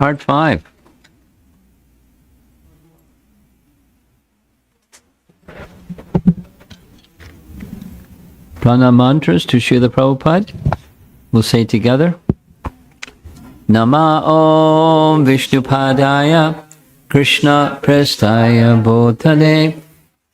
Part 5. Pranam mantras to Srila Prabhupada. We'll say together. Nama Om Vishnupadaya Krishna Prestaya Bhutale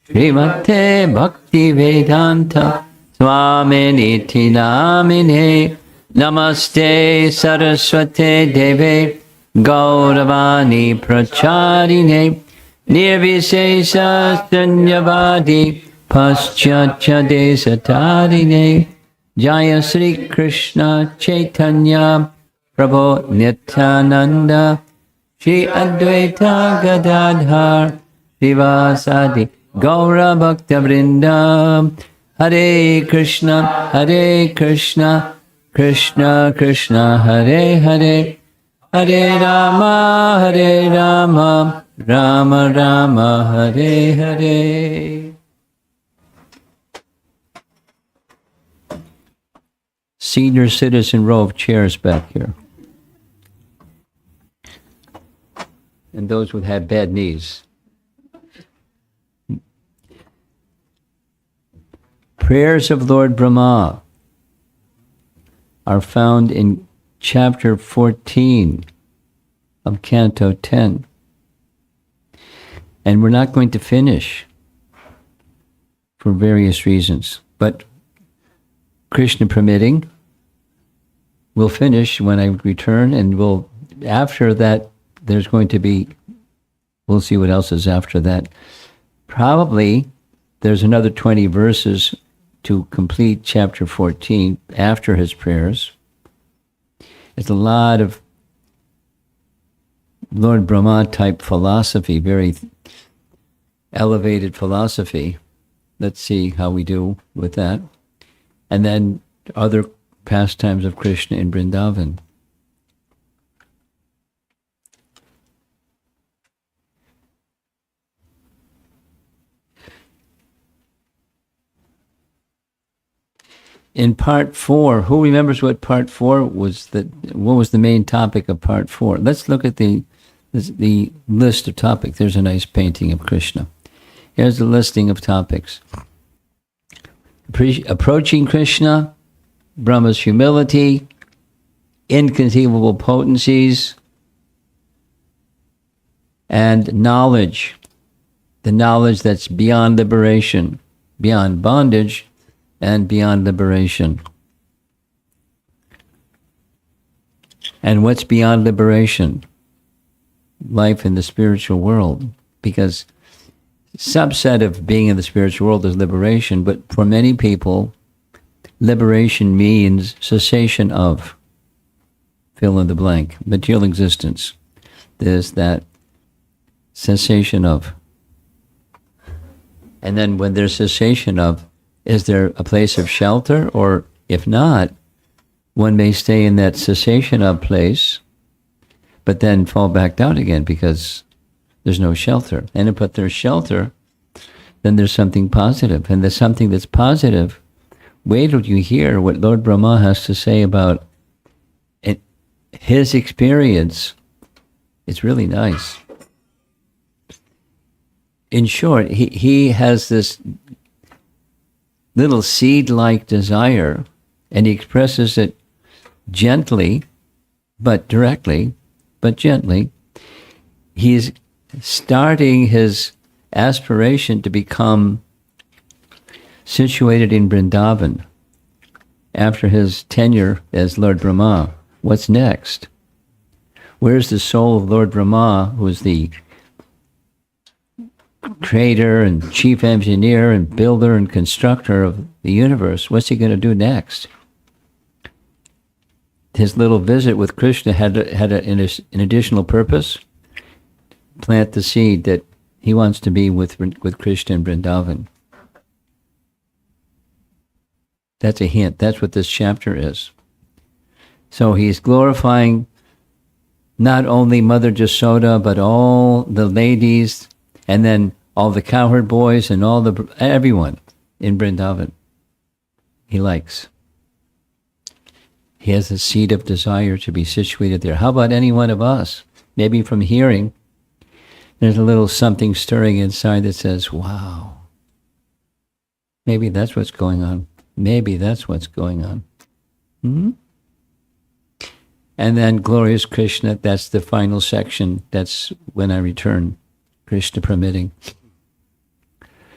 Srimate Bhakti Vedanta Swaminiti Namine Namaste Saraswate Deve Gauravani Pracharine Nirvisesa Sunyavadi Paschatya Desatarine Jaya Sri Krishna Chaitanya Prabhu Nityananda Shri Advaita Gadadhar Srivasadi Gaura Bhakta Vrinda Hare Krishna Krishna Krishna Hare Hare Hare Rama Rama Rama Hare Hare. Senior citizen row of chairs back here. And those who have bad knees. Prayers of Lord Brahma are found in chapter 14 of Canto 10. And we're not going to finish for various reasons, but Krishna permitting, we'll finish when I return, and after that, there's going to be, we'll see what else is after that. Probably there's another 20 verses to complete chapter 14 after his prayers. It's a lot of Lord Brahma type philosophy, very elevated philosophy. Let's see how we do with that. And then other pastimes of Krishna in Vrindavan. In part 4, who remembers what part 4 was? What was the main topic of part 4? Let's look at the list of topics. There's a nice painting of Krishna. Here's the listing of topics. Approaching Krishna, Brahma's humility, inconceivable potencies, and knowledge. The knowledge that's beyond liberation, beyond bondage, and beyond liberation. And what's beyond liberation? Life in the spiritual world. Because subset of being in the spiritual world is liberation, but for many people, liberation means cessation of, fill in the blank, material existence. There's that cessation of. And then when there's cessation of, is there a place of shelter? Or if not, one may stay in that cessation of place, but then fall back down again because there's no shelter. And if there's shelter, then there's something positive. And there's something that's positive. Wait till you hear what Lord Brahma has to say about it, his experience. It's really nice. In short, he has this little seed-like desire, and he expresses it gently, but directly, but gently. He's starting his aspiration to become situated in Vrindavan after his tenure as Lord Brahma. What's next? Where's the soul of Lord Brahma, who is the creator and chief engineer and builder and constructor of the universe? What's he going to do next? His little visit with Krishna had an additional purpose. Plant the seed that he wants to be with Krishna in Vrindavan. That's a hint. That's what this chapter is. So he's glorifying not only Mother Jasoda, but all the ladies, and then all the cowherd boys and everyone in Vrindavan he likes. He has a seed of desire to be situated there. How about any one of us? maybe from hearing, there's a little something stirring inside that says, wow, maybe that's what's going on. Maybe that's what's going on. Hmm? And then, glorious Krishna, that's the final section. That's when I return, Krishna permitting.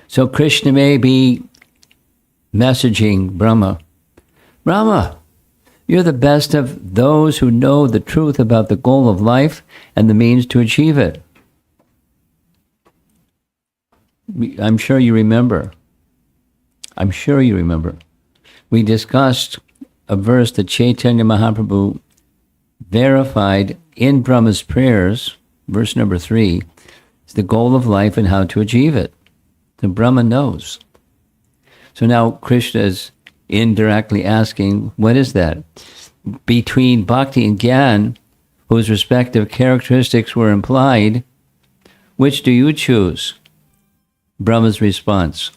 So Krishna may be messaging Brahma. Brahma, you're the best of those who know the truth about the goal of life and the means to achieve it. I'm sure you remember. We discussed a verse that Chaitanya Mahaprabhu verified in Brahma's prayers, verse number 3, is the goal of life and how to achieve it. So Brahma knows. So now Krishna is indirectly asking, what is that? Between Bhakti and Gyan, whose respective characteristics were implied, which do you choose? Brahma's response,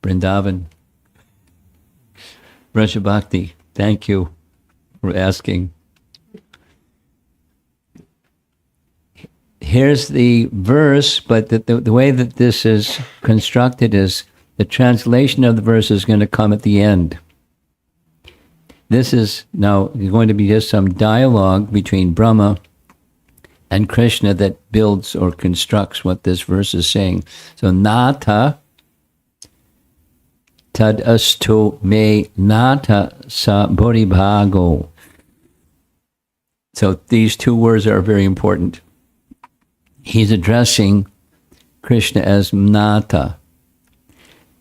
Vrindavan. Braja Bhakti, thank you for asking. Here's the verse, but the way that this is constructed is the translation of the verse is going to come at the end. This is now going to be just some dialogue between Brahma and Krishna that builds or constructs what this verse is saying. So, Nata tad astu me nata sa bodhibhago. So these two words are very important. He's addressing Krishna as Nata.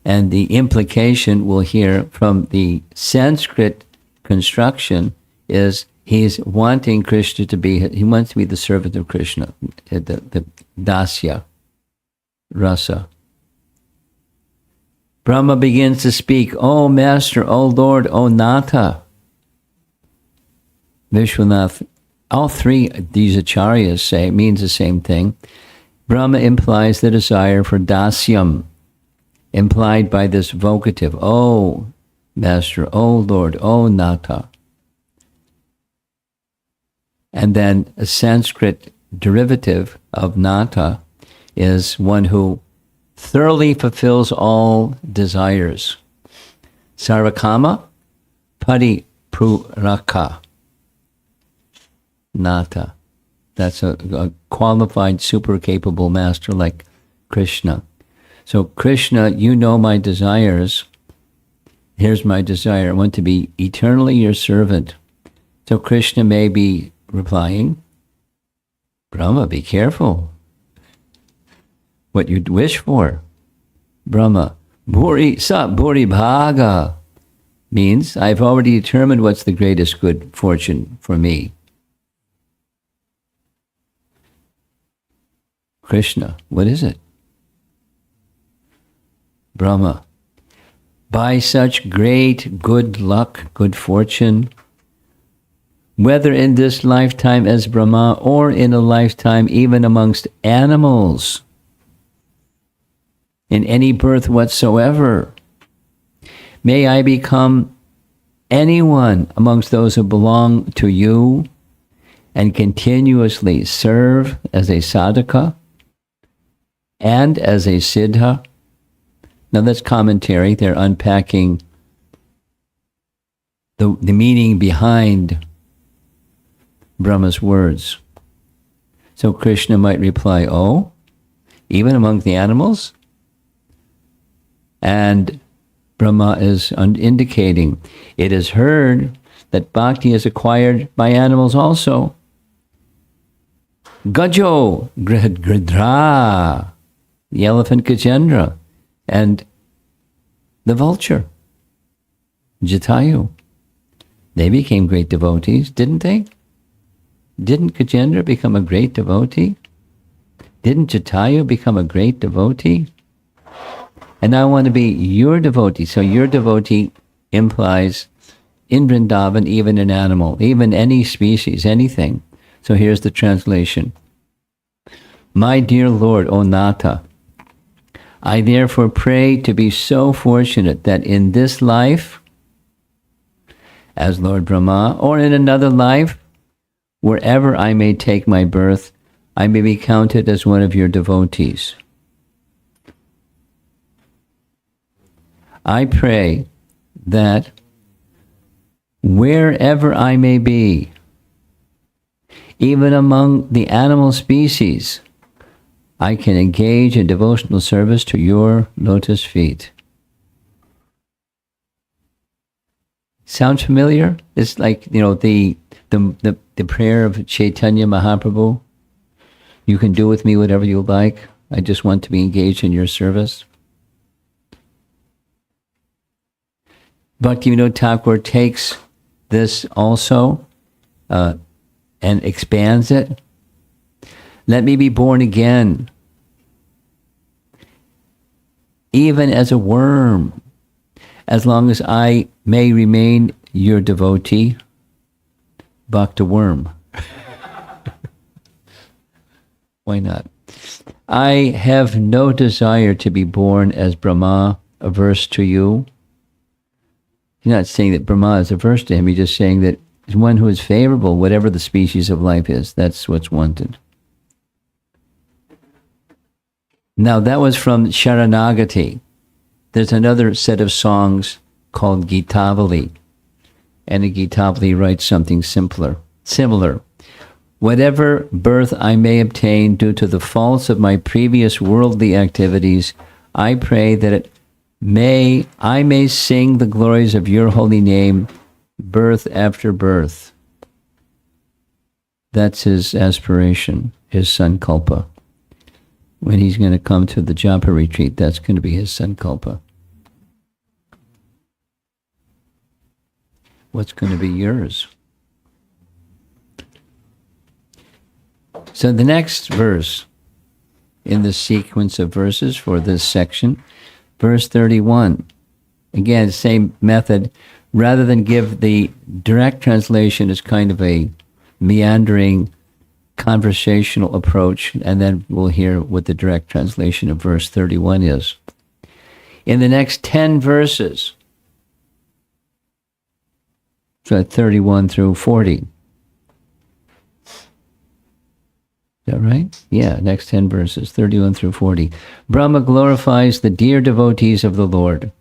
And the implication we'll hear from the Sanskrit construction is he's wanting Krishna to be, he wants to be the servant of Krishna, the dasya, rasa. Brahma begins to speak, O Master, O Lord, O Nata. Vishwanath, all three of these acharyas say, it means the same thing. Brahma implies the desire for dasyam, implied by this vocative, O Master, O Lord, O Nata. And then a Sanskrit derivative of Nata is one who thoroughly fulfills all desires. Sarvakama paripuraka. Nata. That's a qualified, super capable master like Krishna. So Krishna, you know my desires. Here's my desire. I want to be eternally your servant. So Krishna may be replying, Brahma, be careful what you'd wish for. Brahma, Bhuri sa Bhuri Bhaga, means I've already determined what's the greatest good fortune for me. Krishna, what is it? Brahma, by such great good luck, good fortune, whether in this lifetime as Brahma or in a lifetime even amongst animals, in any birth whatsoever, may I become anyone amongst those who belong to you and continuously serve as a sadhaka and as a siddha. Now that's commentary. They're unpacking the meaning behind Brahma's words. So Krishna might reply, oh, even among the animals? And Brahma is indicating, it is heard that bhakti is acquired by animals also. Gajo Gridra, the elephant Gajendra, and the vulture, Jatayu. They became great devotees, didn't they? Didn't Gajendra become a great devotee? Didn't Jatayu become a great devotee? And I want to be your devotee. So your devotee implies in Vrindavan, even an animal, even any species, anything. So here's the translation. My dear Lord, O Nata, I therefore pray to be so fortunate that in this life, as Lord Brahma, or in another life, Wherever I may take my birth, I may be counted as one of your devotees. I pray that wherever I may be, even among the animal species, I can engage in devotional service to your lotus feet. Sound familiar? It's like, the prayer of Chaitanya Mahaprabhu. You can do with me whatever you like. I just want to be engaged in your service. Bhaktivinoda Thakur takes this also and expands it. Let me be born again, even as a worm, as long as I may remain your devotee. Bhakta worm. Why not? I have no desire to be born as Brahma, averse to you. He's not saying that Brahma is averse to him. He's just saying that he's one who is favorable, whatever the species of life is. That's what's wanted. Now, that was from Sharanagati. There's another set of songs called Gitavali. And in Gitavali writes something similar. Whatever birth I may obtain due to the faults of my previous worldly activities, I pray that I may sing the glories of your holy name, birth after birth. That's his aspiration, his sankalpa. When he's going to come to the japa retreat, that's going to be his sankalpa. What's going to be yours? So the next verse in the sequence of verses for this section, verse 31. Again, same method. Rather than give the direct translation as kind of a meandering conversational approach, and then we'll hear what the direct translation of verse 31 is. In the next 10 verses, so 31 through 40. Is that right? Yeah, next 10 verses, 31 through 40. Brahma glorifies the dear devotees of the Lord.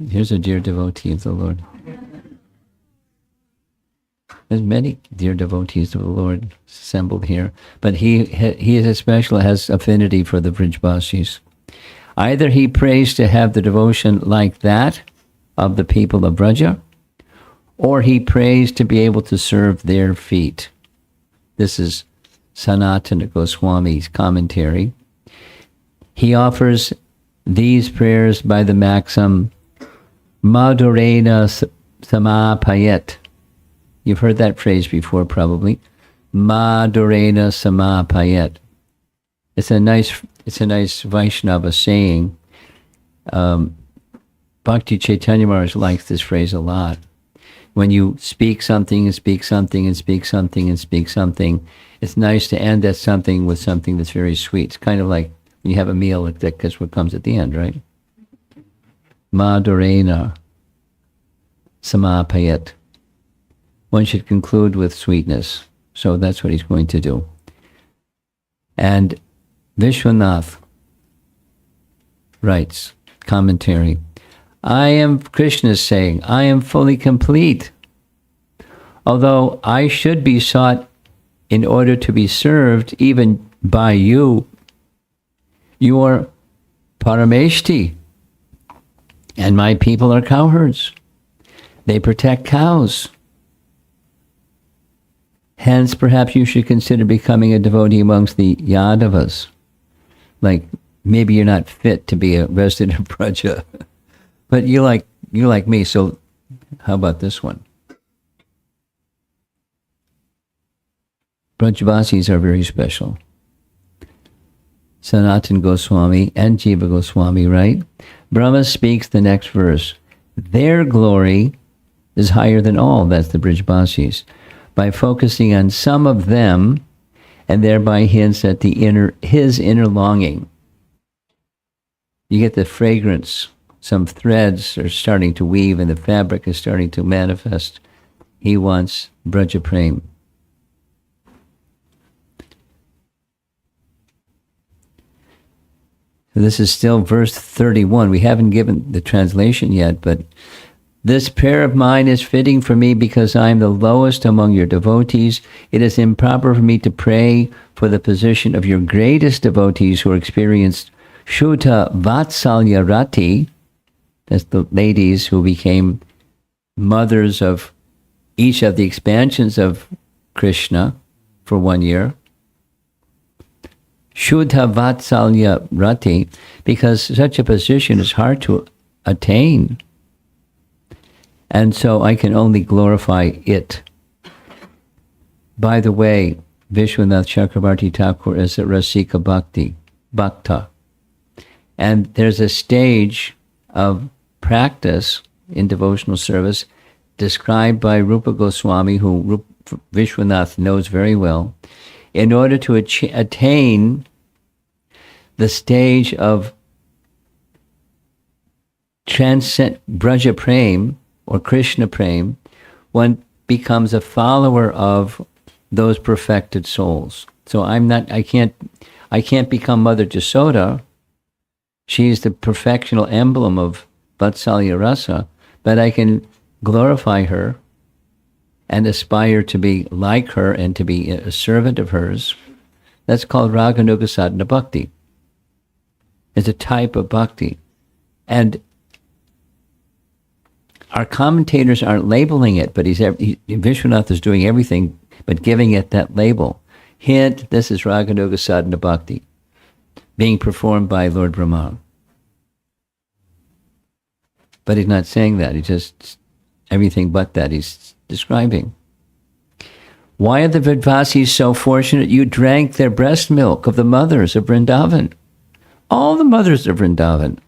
Here's a dear devotee of the Lord. There's many dear devotees of the Lord assembled here, but he is especially has affinity for the Vrijbasis. Either he prays to have the devotion like that of the people of Vraja, or he prays to be able to serve their feet. This is Sanatana Goswami's commentary. He offers these prayers by the maxim, Madhurena Samapayet. You've heard that phrase before, probably. Madhurena Samapayet. It's a nice Vaishnava saying. Bhakti Chaitanya Maharaj likes this phrase a lot. When you speak something and speak something and speak something and speak something, it's nice to end that something with something that's very sweet. It's kind of like when you have a meal, that's what comes at the end, right? Madhurena Samapayet. One should conclude with sweetness. So that's what he's going to do. And Vishwanath writes, commentary, Krishna is saying, I am fully complete. Although I should be sought in order to be served even by you, you are Parameshti, and my people are cowherds. They protect cows. Hence, perhaps you should consider becoming a devotee amongst the Yadavas. Like, maybe you're not fit to be a resident of Braja, but you like me, so how about this one? Brajavasis are very special. Sanatana Goswami and Jiva Goswami, right? Brahma speaks the next verse. Their glory is higher than all, that's the Brajavasis, by focusing on some of them and thereby hints at his inner longing. You get the fragrance some threads are starting to weave and the fabric is starting to manifest. He wants Braja Prem. So this is still verse 31. We haven't given the translation yet, but this prayer of mine is fitting for me because I am the lowest among your devotees. It is improper for me to pray for the position of your greatest devotees who experienced Shuddha Vatsalya Rati. That's the ladies who became mothers of each of the expansions of Krishna for 1 year. Shuddha Vatsalya Rati, because such a position is hard to attain. And so I can only glorify it. By the way, Vishwanath Chakravarti Thakur is a Rasika Bhakta. And there's a stage of practice in devotional service described by Rupa Goswami, who Vishwanath knows very well, in order to attain the stage of transcend Braja Prem or Krishna Prem, one becomes a follower of those perfected souls. So I can't become Mother Jasoda. She's the perfectional emblem of Vatsalya Rasa, but I can glorify her and aspire to be like her and to be a servant of hers. That's called Raganuga Sadhana Bhakti. It's a type of bhakti. And our commentators aren't labeling it, but Vishwanath is doing everything but giving it that label. Hint, this is Raganuga Sadhana Bhakti, being performed by Lord Brahma. But he's not saying that. He's just everything but that he's describing. Why are the Vidvasis so fortunate? You drank their breast milk of the mothers of Vrindavan. All the mothers of Vrindavan,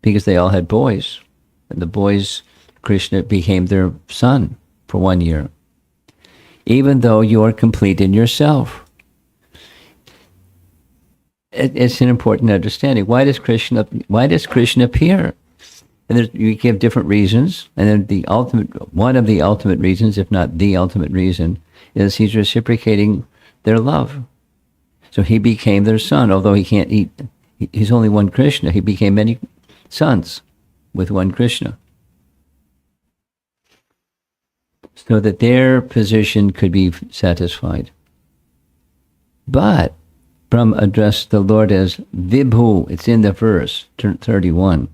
because they all had boys. And the boys, Krishna became their son for 1 year. Even though you are complete in yourself. It's an important understanding. Why does Krishna appear? And you give different reasons, and then one of the ultimate reasons, if not the ultimate reason, is he's reciprocating their love. So he became their son, although he's only one Krishna. He became many sons with one Krishna, so that their position could be satisfied. But Brahma addressed the Lord as Vibhu. It's in the verse 31.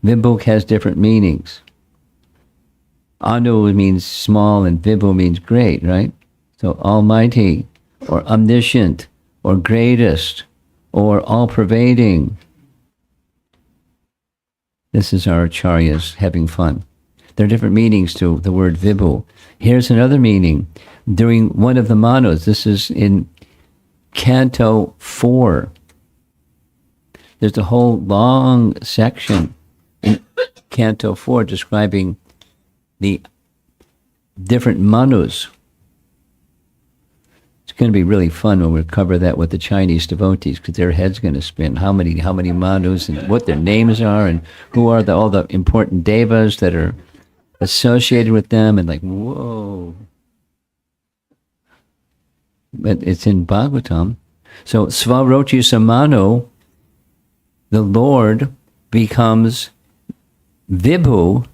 Vibhu has different meanings. Anu means small and Vibhu means great, right? So almighty, or omniscient, or greatest, or all-pervading. This is our acharyas having fun. There are different meanings to the word Vibhu. Here's another meaning. During one of the manos, this is in Canto 4. There's a whole long section in Canto 4 describing the different manus. It's going to be really fun when we cover that with the Chinese devotees, because their head's going to spin. How many manus and what their names are and who are all the important devas that are associated with them, and like, whoa. But it's in Bhagavatam. So Svarochi Samano, the Lord becomes Vibhu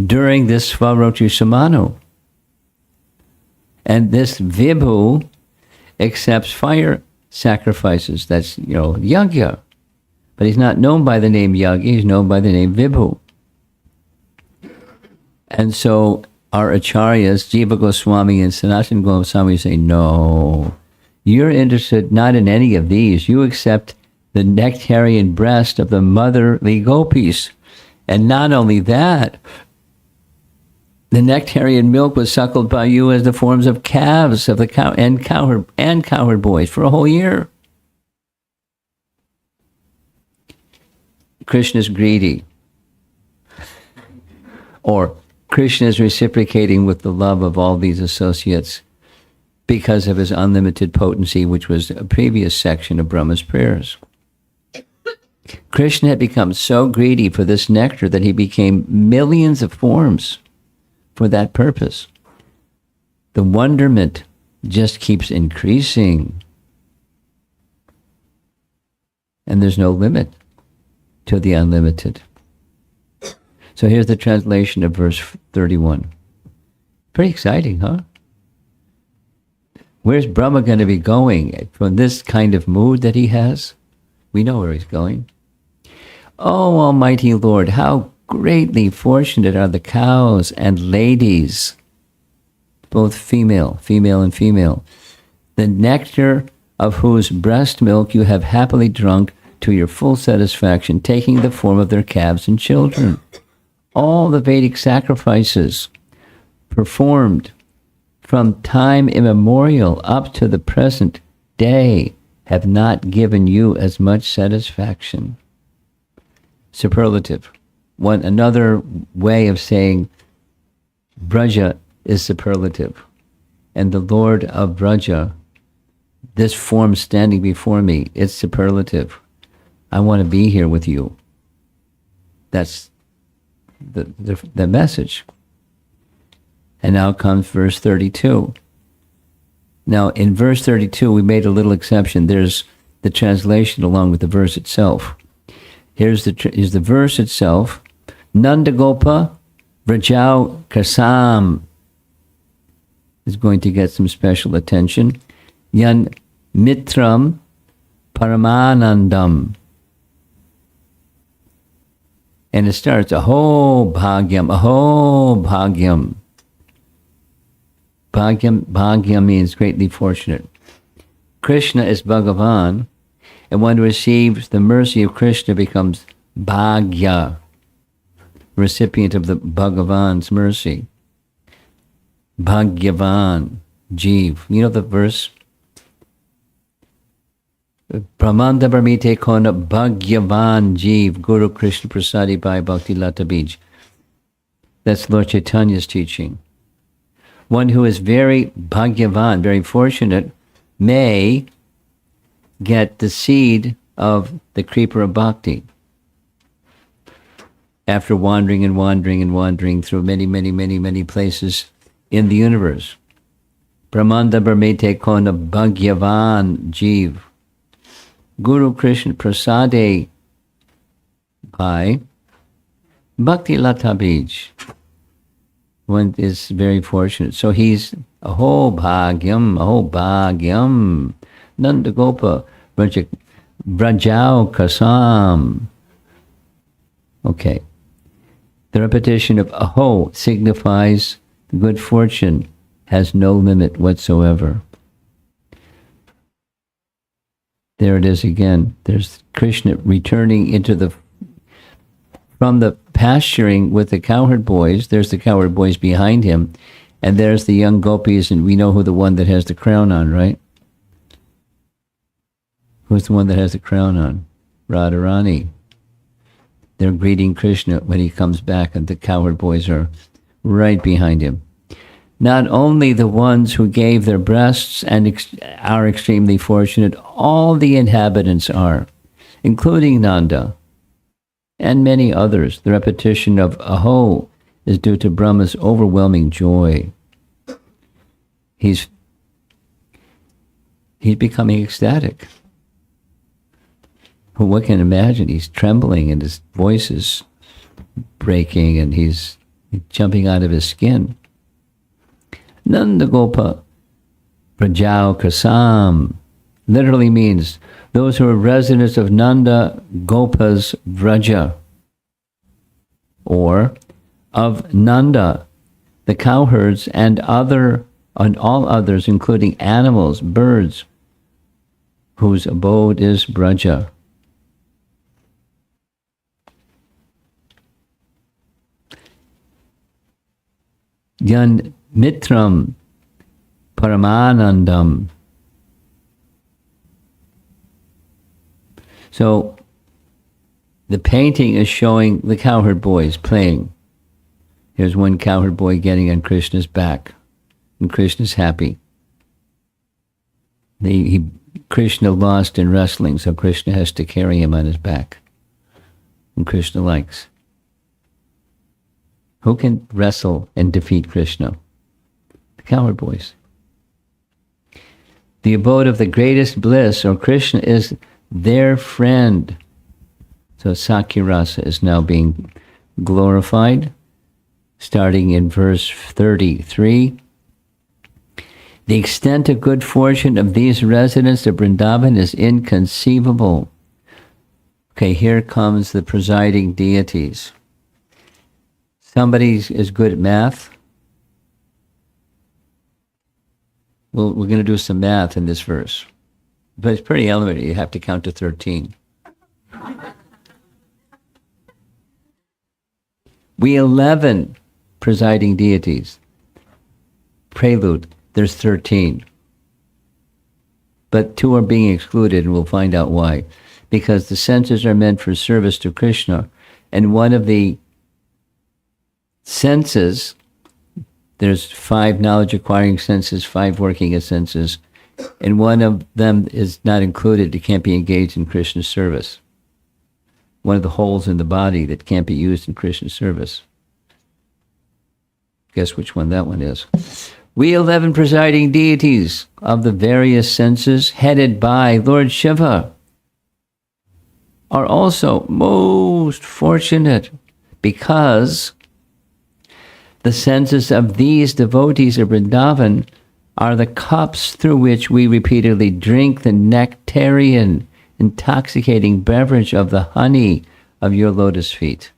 during this Svarochi Samano. And this Vibhu accepts fire sacrifices. That's, Yagya. But he's not known by the name Yagya, he's known by the name Vibhu. And so our acharyas, Jiva Goswami and Sanatana Goswami, say, no, you're interested not in any of these. You accept the nectarian breast of the motherly gopis. And not only that, the nectarian milk was suckled by you as the forms of calves of the cow and cowherd boys for a whole year. Krishna's greedy. Or Krishna is reciprocating with the love of all these associates because of his unlimited potency, which was a previous section of Brahma's prayers. Krishna had become so greedy for this nectar that he became millions of forms for that purpose. The wonderment just keeps increasing. And there's no limit to the unlimited. So here's the translation of verse 31. Pretty exciting, huh? Where's Brahma going to be going? From this kind of mood that he has? We know where he's going. Oh, Almighty Lord, how greatly fortunate are the cows and ladies, both female and female, the nectar of whose breast milk you have happily drunk to your full satisfaction, taking the form of their calves and children. All the Vedic sacrifices performed from time immemorial up to the present day have not given you as much satisfaction. Superlative. Another way of saying Braja is superlative. And the Lord of Braja, this form standing before me, it's superlative. I want to be here with you. That's the message. And now comes verse 32. Now, in verse 32, we made a little exception. There's the translation along with the verse itself. Here's the verse itself. Nandagopa Vrajau Kasam is going to get some special attention. Yan Mitram Paramanandam. And it starts, Aho Bhagyam, Aho Bhagyam. Bhagyam means greatly fortunate. Krishna is Bhagavan, and one who receives the mercy of Krishna becomes Bhagya, recipient of the Bhagavan's mercy. Bhagyavan, Jeev. You know the verse? Brahmanda Brahmite Kona Bhagyavan Jeev Guru Krishna Prasadi Bhai Bhakti Lata Bij. That's Lord Chaitanya's teaching. One who is very Bhagyavan, very fortunate, may get the seed of the creeper of bhakti after wandering and wandering and wandering through many places in the universe. Brahmanda Brahmete Kona Bhagyavan Jeev Guru Krishna Prasade Bhai Bhakti Lata Bij. One is very fortunate. So he's Aho Bhagyam, Nandagopa, Vrajau Kasam. Okay. The repetition of Aho signifies good fortune has no limit whatsoever. There it is again. There's Krishna returning from the pasturing with the cowherd boys. There's the cowherd boys behind him, and there's the young gopis, and we know who the one that has the crown on, right? Who's the one that has the crown on? Radharani. They're greeting Krishna when he comes back, and the cowherd boys are right behind him. Not only the ones who gave their breasts and are extremely fortunate, all the inhabitants are, including Nanda and many others. The repetition of Aho is due to Brahma's overwhelming joy. He's becoming ecstatic. One can imagine he's trembling and his voice is breaking and he's jumping out of his skin. Nandagopa Vrajau Kasam literally means those who are residents of Nanda Gopa's Vraja, or of Nanda, the cowherds, and all others, including animals, birds, whose abode is Braja. Yan Mitram Paramanandam. So the painting is showing the cowherd boys playing. Here's one cowherd boy getting on Krishna's back, and Krishna's happy. Krishna lost in wrestling, so Krishna has to carry him on his back. and Krishna likes. Who can wrestle and defeat Krishna? The cowherd boys. The abode of the greatest bliss, or Krishna, is their friend. So Sakyarasa is now being glorified, starting in verse 33. The extent of good fortune of these residents of Vrindavan is inconceivable. Okay, here comes the presiding deities. Somebody is good at math. Well, we're going to do some math in this verse. But it's pretty elementary. You have to count to 13. We 11 presiding deities. Prelude, there's 13. But 2 are being excluded, and we'll find out why. Because the senses are meant for service to Krishna. And one of the senses, there's 5 knowledge-acquiring senses, 5 working senses, and one of them is not included. It can't be engaged in Krishna's service. One of the holes in the body that can't be used in Krishna's service. Guess which one that one is. We 11 presiding deities of the various senses, headed by Lord Shiva, are also most fortunate because the senses of these devotees of Vrindavan are the cups through which we repeatedly drink the nectarian, intoxicating beverage of the honey of your lotus feet.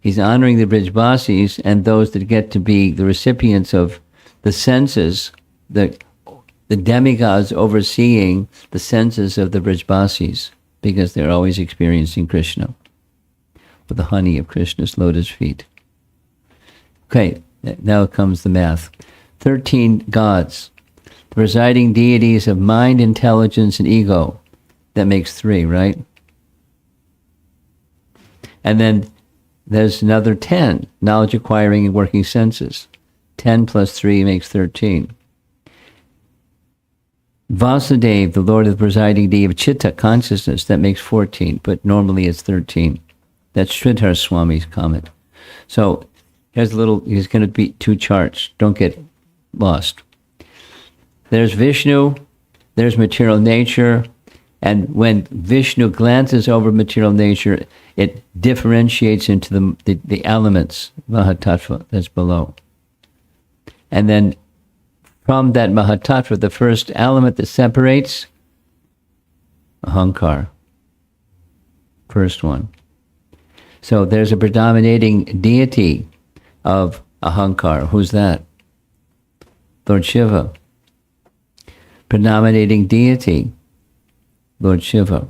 He's honoring the Brijbasis and those that get to be the recipients of the senses, the demigods overseeing the senses of the Brijbasis, because they're always experiencing Krishna with the honey of Krishna's lotus feet. Okay, now comes the math. 13 gods, the presiding deities of mind, intelligence, and ego. That makes 3, right? And then there's another 10, knowledge acquiring and working senses. 10 plus 3 makes 13. Vasudeva, the Lord of the presiding deity of Chitta, consciousness, that makes 14, but normally it's 13. That's Sridhar Swami's comment. So here's here's going to be 2 charts. Don't get lost. There's Vishnu, there's material nature, and when Vishnu glances over material nature, it differentiates into the elements, Mahatattva, that's below. And then from that Mahatattva, the first element that separates, Ahankar. First one. So there's a predominating deity of Ahankar. Who's that? Lord Shiva. Predominating deity, Lord Shiva.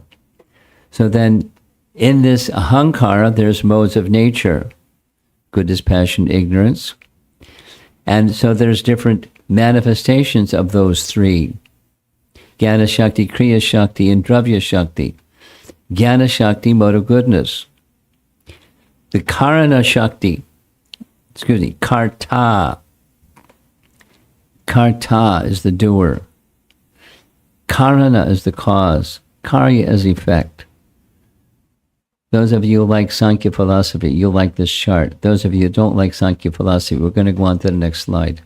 So then in this Ahankara, there's modes of nature. Goodness, passion, ignorance. And so there's different manifestations of those 3. Jnana Shakti, Kriya Shakti, and Dravya Shakti. Jnana Shakti, mode of goodness. The Karana Shakti, Karta. Karta is the doer. Karana is the cause. Karya is effect. Those of you who like Sankhya philosophy, you'll like this chart. Those of you who don't like Sankhya philosophy, we're going to go on to the next slide.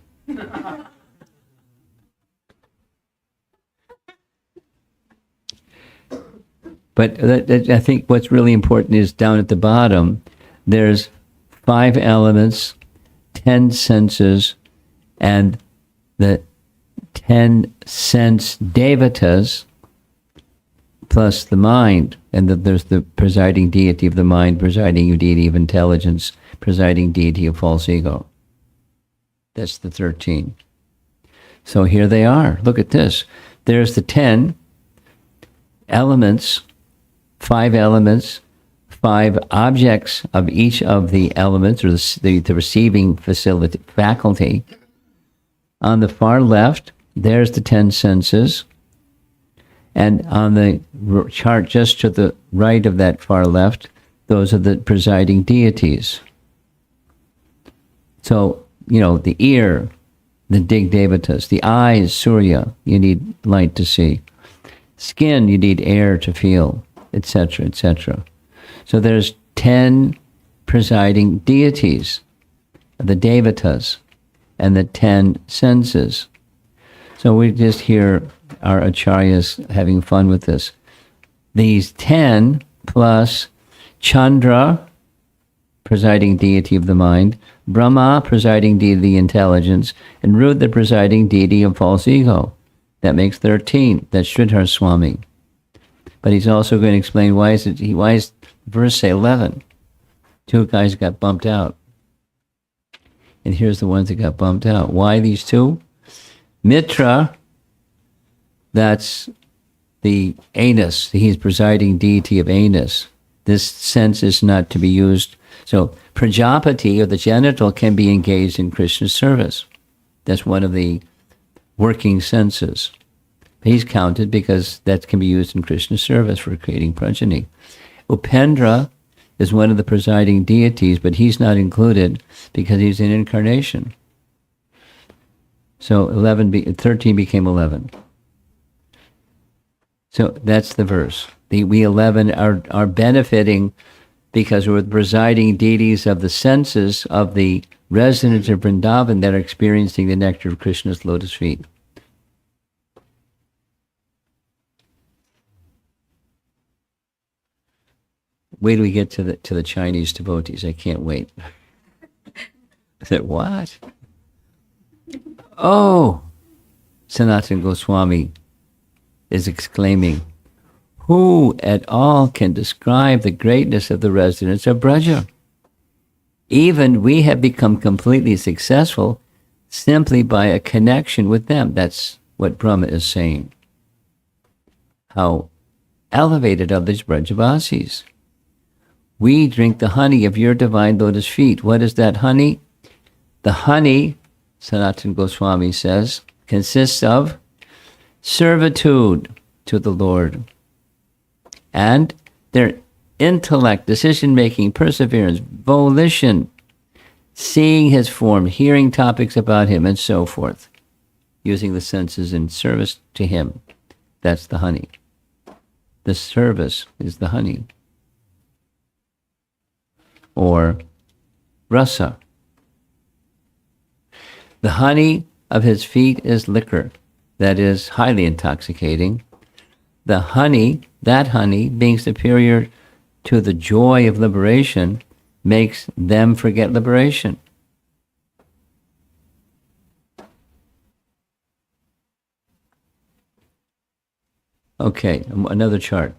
But I think what's really important is down at the bottom, there's 5 elements, 10 senses, and the 10 sense devatas, plus the mind. And there's the presiding deity of the mind, presiding deity of intelligence, presiding deity of false ego. That's the 13. So here they are. Look at this. There's the 10 elements, 5 elements, 5 objects of each of the elements, or the receiving faculty. On the far left, there's the 10 senses. And on the chart just to the right of that far left, those are the presiding deities. So, the ear, the Dig Devatas, the eyes, Surya, you need light to see. Skin, you need air to feel, etc., etc. So there's 10 presiding deities, the devatas, and the 10 senses. So we just hear our acharyas having fun with this. These 10 plus Chandra, presiding deity of the mind, Brahma, presiding deity of the intelligence, and Rudra, presiding deity of false ego. That makes 13. That's Sridhar Swami. But he's also going to explain why is verse say 11? 2 guys got bumped out. And here's the ones that got bumped out. Why these 2? Mitra, that's the anus. He's presiding deity of anus. This sense is not to be used. So Prajapati, or the genital, can be engaged in Krishna's service. That's one of the working senses. He's counted because that can be used in Krishna's service for creating progeny. Upendra is one of the presiding deities, but he's not included because he's an incarnation. So 13 became 11. So that's the verse. We 11 are benefiting because we're the presiding deities of the senses of the residents of Vrindavan that are experiencing the nectar of Krishna's lotus feet. Wait till we get to the Chinese devotees. I can't wait. I said, what? Oh, Sanatana Goswami is exclaiming, who at all can describe the greatness of the residents of Braja? Even we have become completely successful simply by a connection with them. That's what Brahma is saying. How elevated are these Brajavasis. We drink the honey of your divine lotus feet. What is that honey? The honey, Sanatana Goswami says, consists of servitude to the Lord and their intellect, decision-making, perseverance, volition, seeing his form, hearing topics about him, and so forth, using the senses in service to him. That's the honey. The service is the honey. Or rasa. The honey of his feet is liquor, that is highly intoxicating. The honey, that honey, being superior to the joy of liberation, makes them forget liberation. Okay, another chart.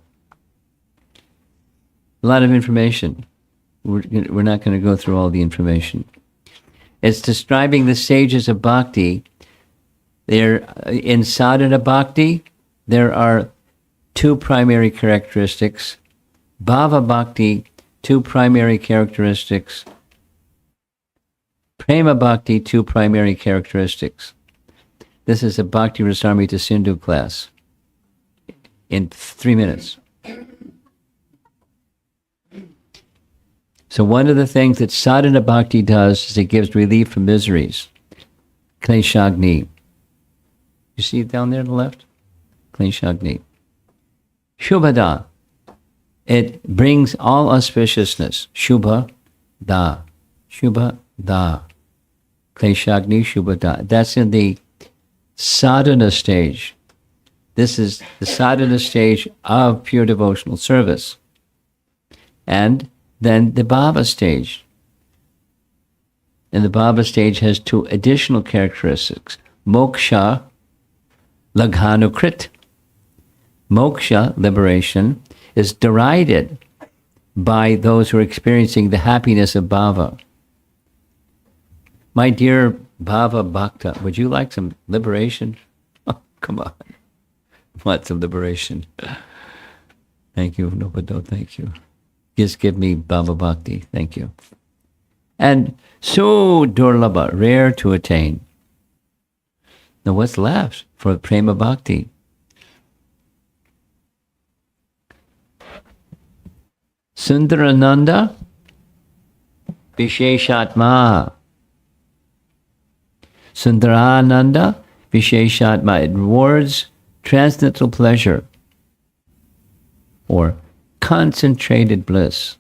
A lot of information. We're not going to go through all the information. It's describing the sages of bhakti. In sadhana bhakti, there are 2 primary characteristics. Bhava bhakti, 2 primary characteristics. Prema bhakti, 2 primary characteristics. This is a Bhakti Rasamrita Sindhu class in 3 minutes. So one of the things that sadhana bhakti does is it gives relief from miseries. Kleshagni. You see it down there on the left? Kleshagni. Shubhada. It brings all auspiciousness. Shubha da. Shubha da. Kleshagni Shubhada. That's in the sadhana stage. This is the sadhana stage of pure devotional service. And then the bhava stage. And the bhava stage has 2 additional characteristics. Moksha, laghanukrit. Moksha, liberation, is derided by those who are experiencing the happiness of bhava. My dear bhava bhakta, would you like some liberation? Oh, come on. Want some liberation? Thank you, Nobado, thank you. Just give me bhava bhakti, thank you. And so durlabha, rare to attain. Now what's left for prema bhakti? Sundarananda Visheshatma. Sundarananda Visheshatma. It rewards transcendental pleasure. or concentrated bliss.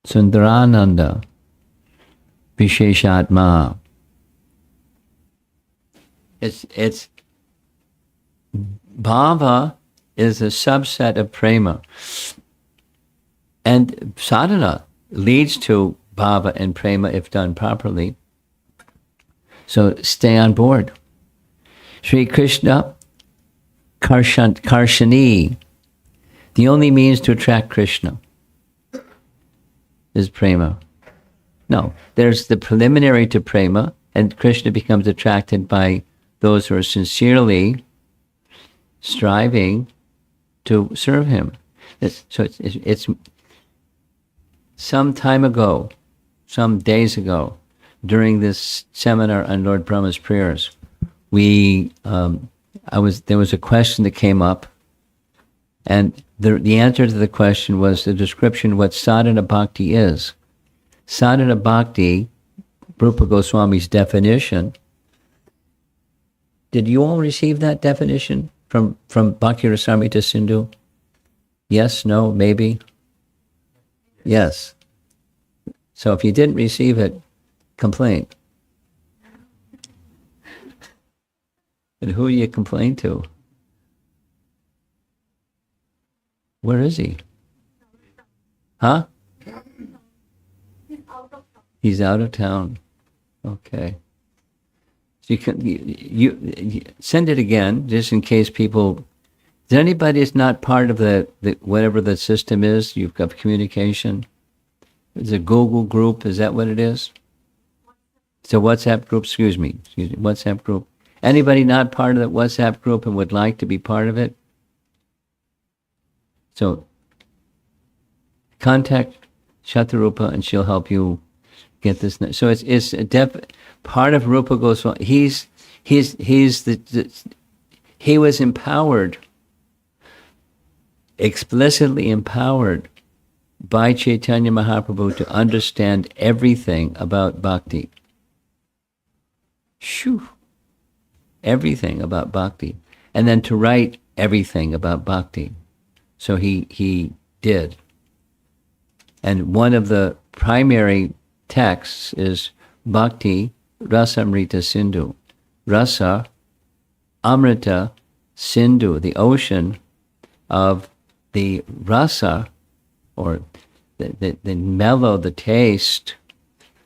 Sundarananda, Visheshatma. It's bhava is a subset of prema. And sadhana leads to bhava and prema if done properly. So stay on board. Sri Krishna Karshani. The only means to attract Krishna is prema. No, there's the preliminary to prema, and Krishna becomes attracted by those who are sincerely striving to serve him. It's some time ago, some days ago, during this seminar on Lord Brahma's prayers, there was a question that came up, and the answer to the question was the description of what sadhana bhakti is. Sadhana bhakti, Rupa Goswami's definition. Did you all receive that definition from Bhakti Rasamrita Sindhu? Yes, no, maybe? Yes. So if you didn't receive it, complain. And who do you complain to? Where is he? Huh? He's out of town. Okay. So you send it again, just in case people. Is anybody that's not part of the whatever the system is? You've got communication. It's a Google group. Is that what it is? It's a WhatsApp group. Excuse me. WhatsApp group. Anybody not part of that WhatsApp group and would like to be part of it? So contact Shatarupa and she'll help you get this. So it's a part of Rupa Goswami. He was empowered, explicitly empowered by Chaitanya Mahaprabhu to understand everything about bhakti. Shoo! Everything about bhakti. And then to write everything about bhakti. So he did. And one of the primary texts is Bhakti Rasamrita Sindhu. Rasa, Amrita, Sindhu, the ocean of the rasa, or the mellow, the taste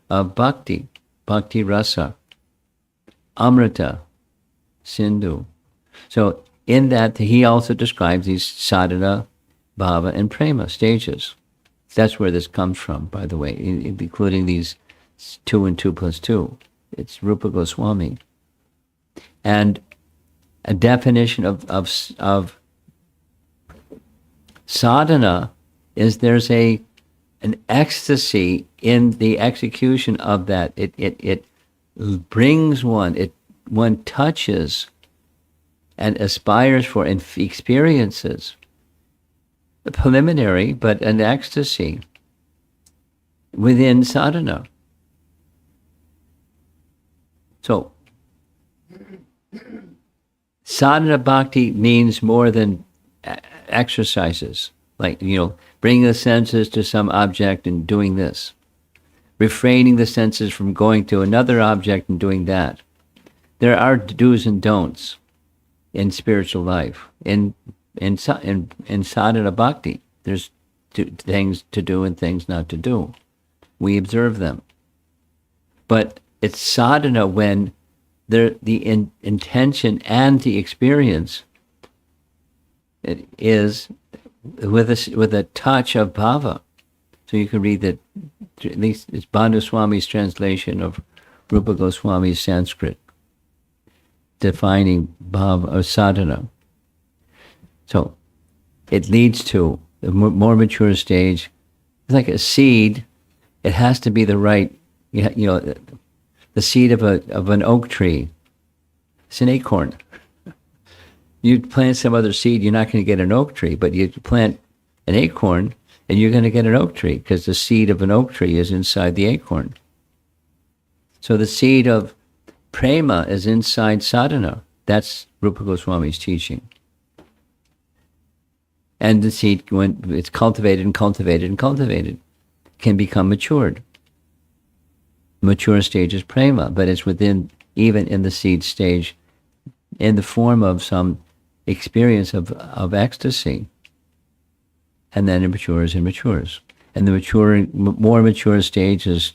of bhakti, bhakti rasa, Amrita, Sindhu. So in that, he also describes these sadhana, bhava, and prema stages. That's where this comes from, by the way, including these 2 and 2 plus 2. It's Rupa Goswami. And a definition of sadhana is there's an ecstasy in the execution of that. It brings one touches and aspires for and experiences a preliminary, but an ecstasy within sadhana. So, sadhana bhakti means more than exercises, like, bringing the senses to some object and doing this, refraining the senses from going to another object and doing that. There are do's and don'ts in spiritual life. In sadhana bhakti, there's things to do and things not to do. We observe them. But it's sadhana when the intention and the experience it is with a touch of bhava. So you can read that, at least it's Bhanu Swami's translation of Rupa Goswami's Sanskrit, defining bhava or sadhana. So it leads to a more mature stage. It's like a seed. It has to be the right, the seed of an oak tree. It's an acorn. You plant some other seed, you're not going to get an oak tree, but you plant an acorn and you're going to get an oak tree because the seed of an oak tree is inside the acorn. So the seed of prema is inside sadhana. That's Rupa Goswami's teaching. And the seed, when it's cultivated and cultivated and cultivated, can become matured. Mature stage is prema, but it's within, even in the seed stage, in the form of some experience of ecstasy. And then it matures and matures. And the more mature stage is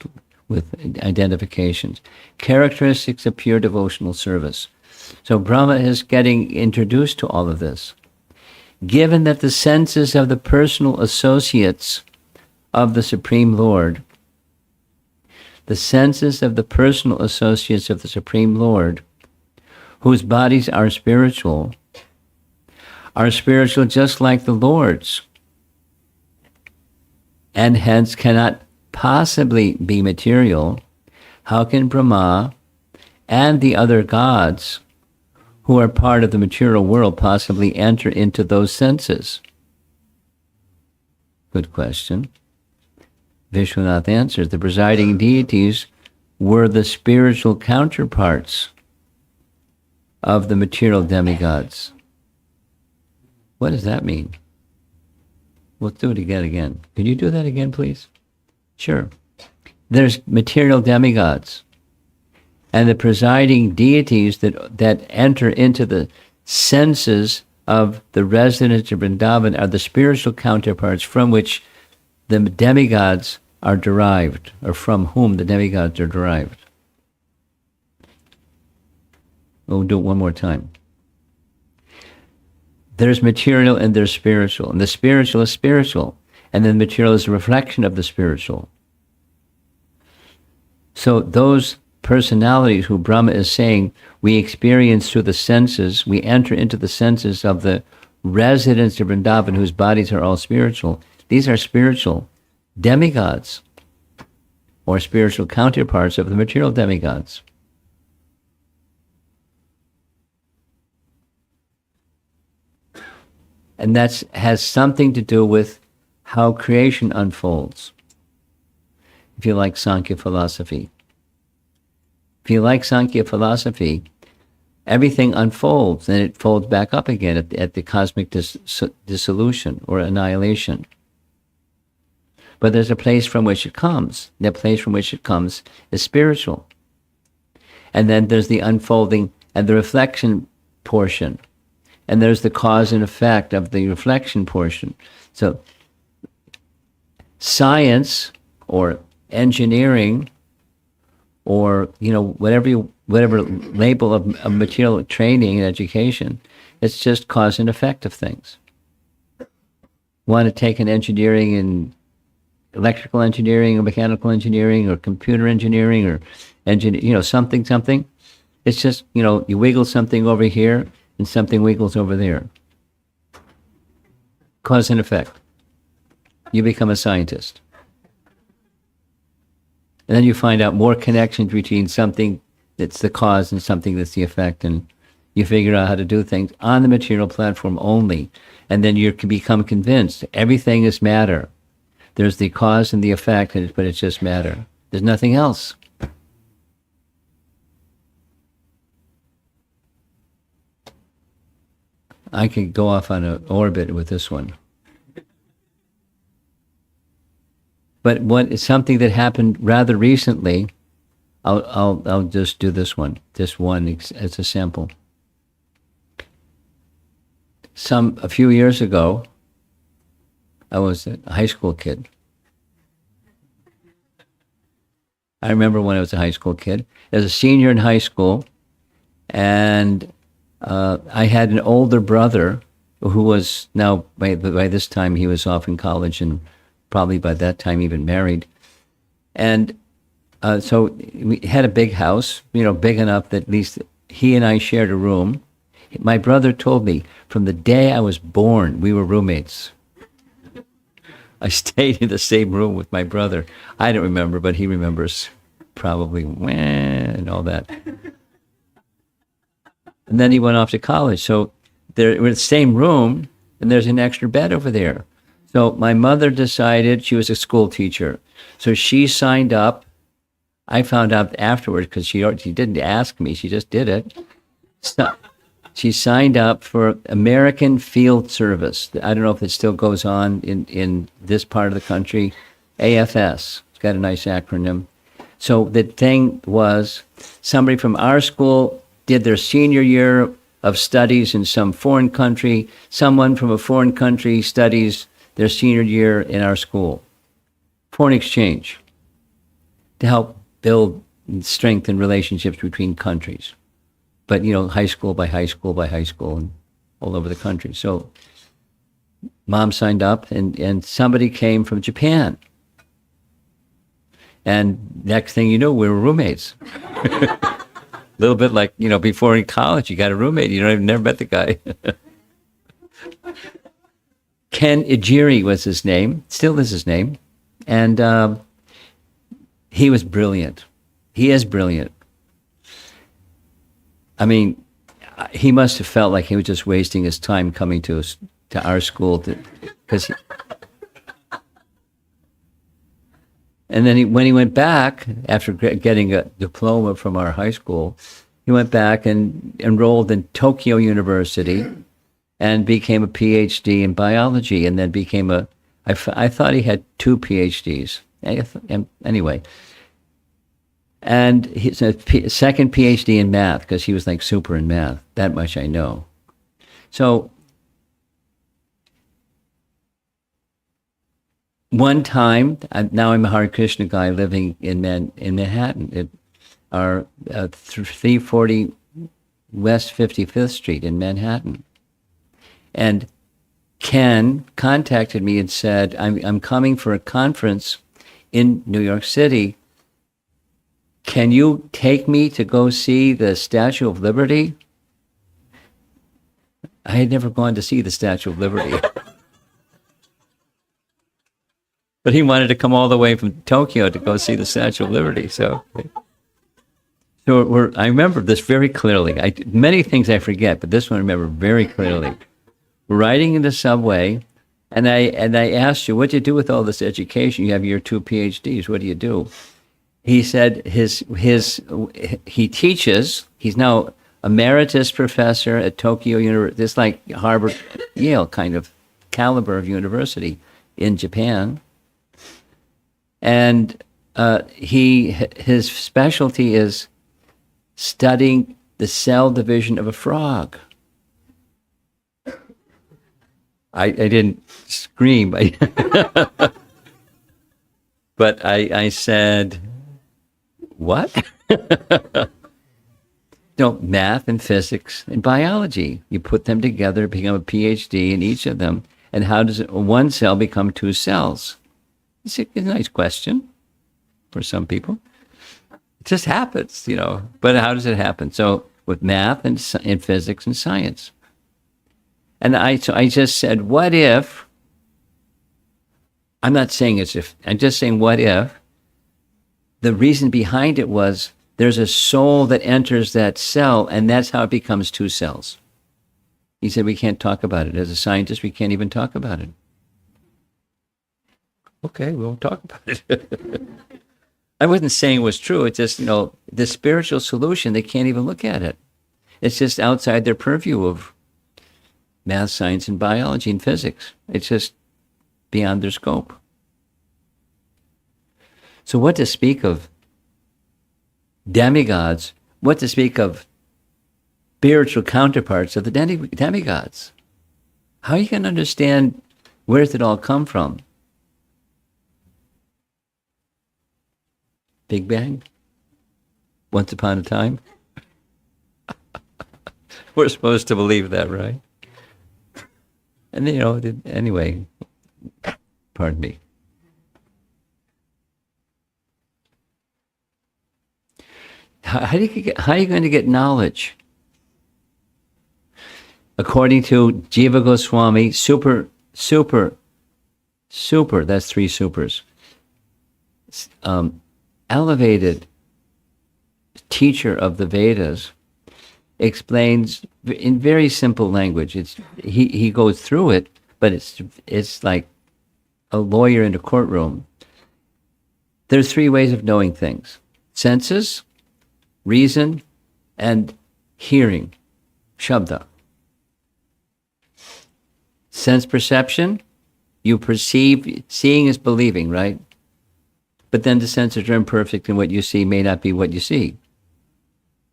with identifications. Characteristics of pure devotional service. So Brahma is getting introduced to all of this. Given that the senses of the personal associates of the Supreme Lord, the senses of the personal associates of the Supreme Lord, whose bodies are spiritual just like the Lord's, and hence cannot possibly be material, how can Brahma and the other gods who are part of the material world possibly enter into those senses? Good question. Vishwanath answers, the presiding deities were the spiritual counterparts of the material demigods. What does that mean? We'll do it again. Can you do that again, please? Sure. There's material demigods, and the presiding deities that enter into the senses of the residents of Vrindavan are the spiritual counterparts from which the demigods are derived, or from whom the demigods are derived. We'll do it one more time. There's material and there's spiritual, and the spiritual is spiritual, and then material is a reflection of the spiritual. So those personalities who Brahma is saying we experience through the senses, we enter into the senses of the residents of Vrindavan whose bodies are all spiritual. These are spiritual demigods, or spiritual counterparts of the material demigods. And that has something to do with how creation unfolds. If you like Sankhya philosophy. If you like Sankhya philosophy, everything unfolds and it folds back up again at the cosmic dissolution or annihilation. But there's a place from which it comes. That place from which it comes is spiritual. And then there's the unfolding and the reflection portion. And there's the cause and effect of the reflection portion. So science or engineering or, whatever label of material training and education, it's just cause and effect of things. Want to take an engineering and electrical engineering or mechanical engineering or computer engineering or something. It's just, you wiggle something over here and something wiggles over there. Cause and effect. You become a scientist. And then you find out more connections between something that's the cause and something that's the effect, and you figure out how to do things on the material platform only. And then you can become convinced everything is matter. There's the cause and the effect, but it's just matter. There's nothing else. I could go off on an orbit with this one. But what is something that happened rather recently, I'll just do this one as a sample. A few years ago, I was a high school kid. I remember when I was a high school kid. As a senior in high school, and I had an older brother who was now, by this time, he was off in college and probably by that time even married. And so we had a big house, big enough that at least he and I shared a room. My brother told me from the day I was born, we were roommates. I stayed in the same room with my brother. I don't remember, but he remembers probably and all that. And then he went off to college. So we're in the same room, and there's an extra bed over there. So my mother decided, she was a school teacher, so she signed up. I found out afterwards because she didn't ask me, she just did it. She signed up for American Field Service. I don't know if it still goes on in this part of the country. AFS. It's got a nice acronym. So the thing was, somebody from our school did their senior year of studies in some foreign country. Someone from a foreign country studies their senior year in our school. Foreign exchange to help build and strengthen relationships between countries. But, high school by high school by high school and all over the country. So Mom signed up and somebody came from Japan. And next thing you know, we were roommates. A little bit like, before in college, you got a roommate. You never met the guy. Ken Ijiri was his name, still is his name. And he was brilliant. He is brilliant. I mean, he must have felt like he was just wasting his time coming to our school, because. And then when he went back after getting a diploma from our high school, he went back and enrolled in Tokyo University, and became a PhD in biology, and then became I thought he had 2 PhDs. Anyway. And he's a second PhD in math, because he was like super in math. That much I know. So one time, now I'm a Hare Krishna guy living in Manhattan, at 340 West 55th Street in Manhattan. And Ken contacted me and said, I'm coming for a conference in New York City. Can you take me to go see the Statue of Liberty? I had never gone to see the Statue of Liberty. But he wanted to come all the way from Tokyo to go see the Statue of Liberty. So I remember this very clearly. Many things I forget, but this one I remember very clearly. We're riding in the subway, and I asked you, what do you do with all this education? You have your 2 PhDs. What do you do? He said he teaches. He's now emeritus professor at Tokyo University. This like Harvard, Yale kind of caliber of university in Japan. And his specialty is studying the cell division of a frog. I didn't scream, but I said, what? Math and physics and biology. You put them together, become a PhD in each of them. And how does one cell become 2 cells? It's a nice question for some people. It just happens, But how does it happen? So with math and physics and science. And I just said, what if, I'm not saying as if, I'm just saying what if, the reason behind it was there's a soul that enters that cell, and that's how it becomes 2 cells. He said, we can't talk about it. As a scientist, we can't even talk about it. Okay, we won't talk about it. I wasn't saying it was true. It's just, the spiritual solution, they can't even look at it. It's just outside their purview of math, science, and biology and physics. It's just beyond their scope. So what to speak of demigods? What to speak of spiritual counterparts of the demigods? How are you going to understand where did it all come from? Big Bang? Once upon a time? We're supposed to believe that, right? And anyway, pardon me. How are you going to get knowledge? According to Jiva Goswami, super, that's 3 supers. Elevated teacher of the Vedas explains in very simple language. He goes through it, but it's like a lawyer in a courtroom. There's 3 ways of knowing things: senses, reason, and hearing, Shabda. Sense perception, you perceive, seeing is believing, right? But then the senses are imperfect, and what you see may not be what you see,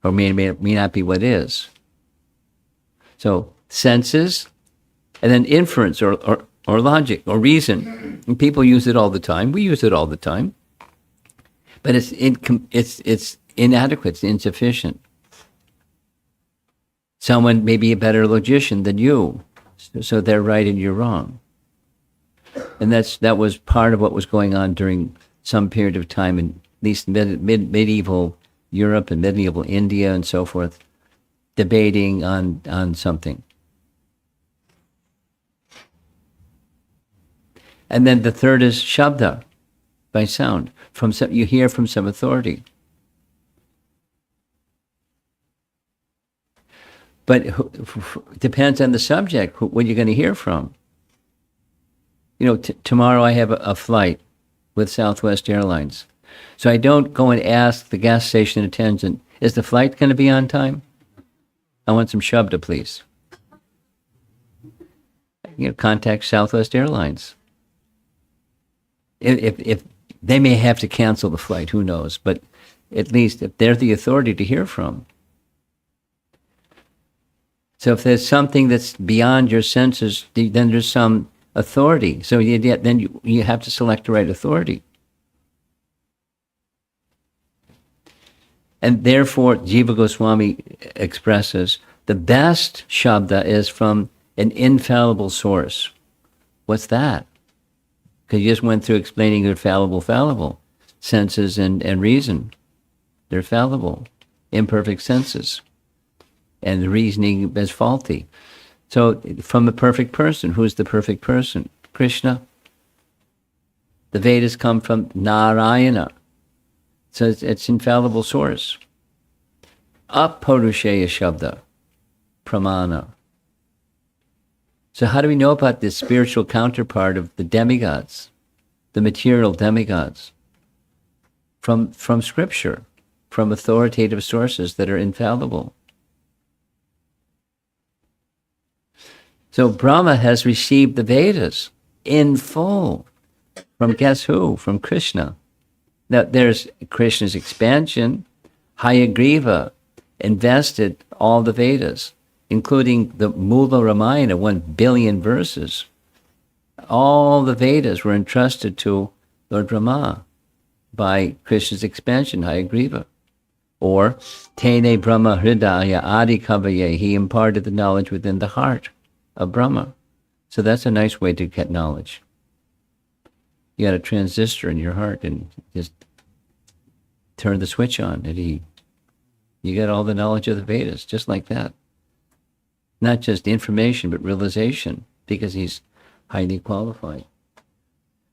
or may not be what is. So senses, and then inference or logic or reason. And people use it all the time. We use it all the time. But it's inadequate, it's insufficient. Someone may be a better logician than you, so they're right and you're wrong. And that was part of what was going on during some period of time in at least medieval Europe and medieval India and so forth, debating on something. And then the third is shabda, by sound. You hear from some authority. But depends on the subject, what you're going to hear from. Tomorrow I have a flight with Southwest Airlines. So I don't go and ask the gas station attendant, is the flight going to be on time? I want some shabda, please. Contact Southwest Airlines. If they may have to cancel the flight, who knows? But at least if they're the authority to hear from. So if there's something that's beyond your senses, then there's some authority. So then you have to select the right authority. And therefore, Jiva Goswami expresses, the best shabda is from an infallible source. What's that? Because you just went through explaining they're fallible. Senses and reason. They're fallible. Imperfect senses. And the reasoning is faulty. So from a perfect person, who's the perfect person? Krishna. The Vedas come from Narayana. So it's infallible source. Aparusheya Shabda. Pramana. So how do we know about this spiritual counterpart of the demigods, the material demigods? From scripture, from authoritative sources that are infallible. So Brahma has received the Vedas in full. From guess who? From Krishna. Now there's Krishna's expansion. Hayagriva invested all the Vedas, including the Mula Ramayana, 1 billion verses. All the Vedas were entrusted to Lord Brahma by Krishna's expansion, Hayagriva. Or, Tene Brahma Hridaya Adi Kavaye, he imparted the knowledge within the heart of Brahma. So that's a nice way to get knowledge. You got a transistor in your heart and just turn the switch on and you get all the knowledge of the Vedas, just like that. Not just information, but realization, because he's highly qualified.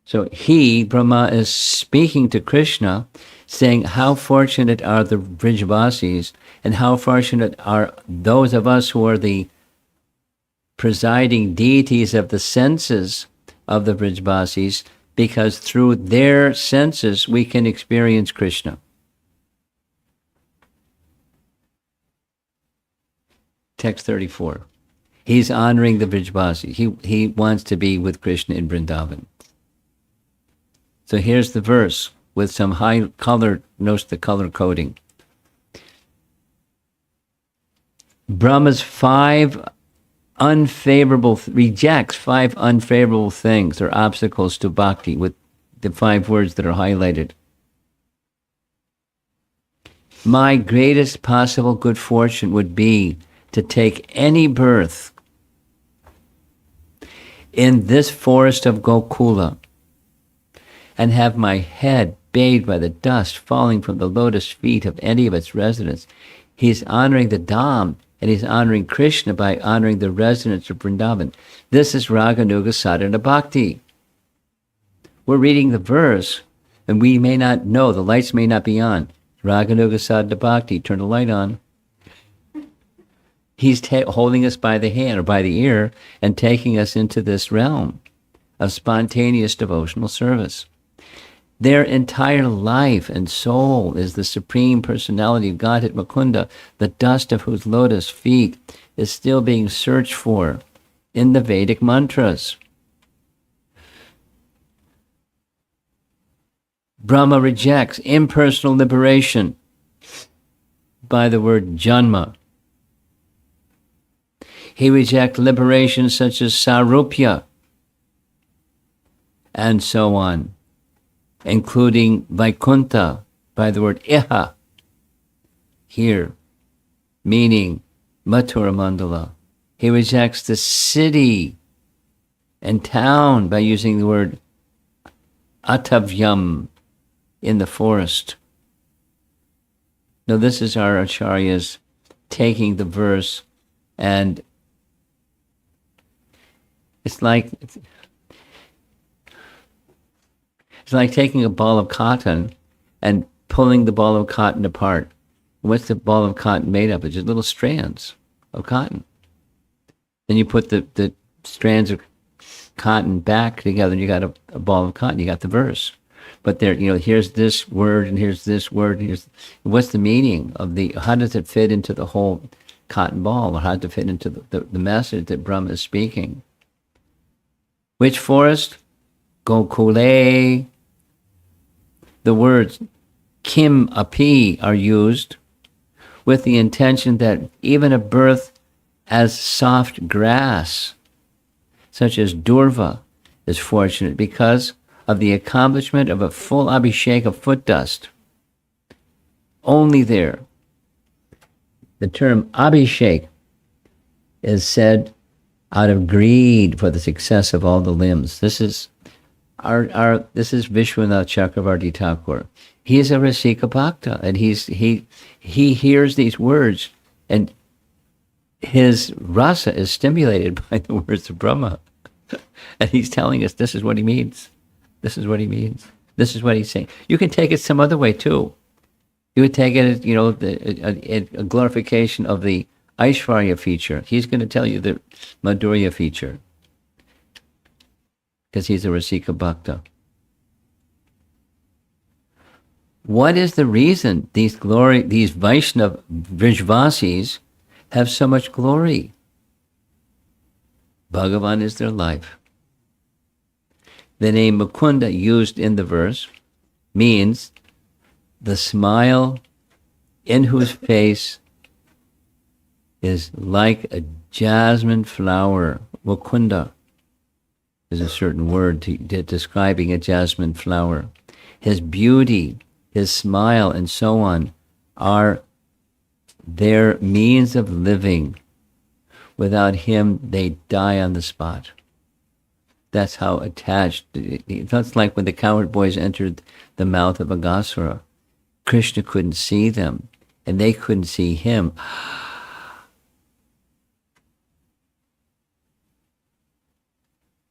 So Brahma, is speaking to Krishna, saying, how fortunate are the Vrijvasis, and how fortunate are those of us who are the presiding deities of the senses of the Vrijvasis, because through their senses we can experience Krishna. Text 34. He's honoring the Vrijvasis. He wants to be with Krishna in Vrindavan. So here's the verse with some high color, notice the color coding. Brahma's rejects 5 unfavorable things or obstacles to bhakti with the 5 words that are highlighted. My greatest possible good fortune would be to take any birth in this forest of Gokula and have my head bathed by the dust falling from the lotus feet of any of its residents. He's honoring the Dham, and he's honoring Krishna by honoring the residents of Vrindavan. This is Raganuga Sadhana Bhakti. We're reading the verse, and we may not know, the lights may not be on. Raganuga Sadhana Bhakti, turn the light on. He's holding us by the hand or by the ear and taking us into this realm of spontaneous devotional service. Their entire life and soul is the Supreme Personality of Godhead Mukunda, the dust of whose lotus feet is still being searched for in the Vedic mantras. Brahma rejects impersonal liberation by the word janma. He rejects liberation such as sarupya and so on, including Vaikuntha by the word iha, here, meaning Mathura Mandala. He rejects the city and town by using the word atavyam, in the forest. Now this is our acharyas taking the verse, and it's like taking a ball of cotton and pulling the ball of cotton apart. What's the ball of cotton made of? It's just little strands of cotton. Then you put the strands of cotton back together, and you got a ball of cotton. You got the verse. But there, here's this word, and here's this word, and what's the meaning of how does it fit into the whole cotton ball, or how does it fit into the message that Brahma is speaking? Which forest? Gokule. The words kim api are used with the intention that even a birth as soft grass, such as durva, is fortunate because of the accomplishment of a full abhishek of foot dust. Only there. The term abhishek is said out of greed for the success of all the limbs. This is this is Vishwanath Chakravarti Thakur. He is a Rasika Bhakta, and he hears these words, and his rasa is stimulated by the words of Brahma. And he's telling us this is what he means. This is what he means. This is what he's saying. You can take it some other way too. You would take it as, a glorification of the Aishvarya feature. He's going to tell you the Madhurya feature, because he's a Rasika Bhakta. What is the reason these Vaishnava Vrijvasis have so much glory? Bhagavan is their life. The name Mukunda used in the verse means the smile in whose face is like a jasmine flower. Mukunda is a certain word describing a jasmine flower. His beauty, his smile, and so on are their means of living. Without him, they die on the spot. That's how attached. That's like when the cowherd boys entered the mouth of Aghasura. Krishna couldn't see them, and they couldn't see him.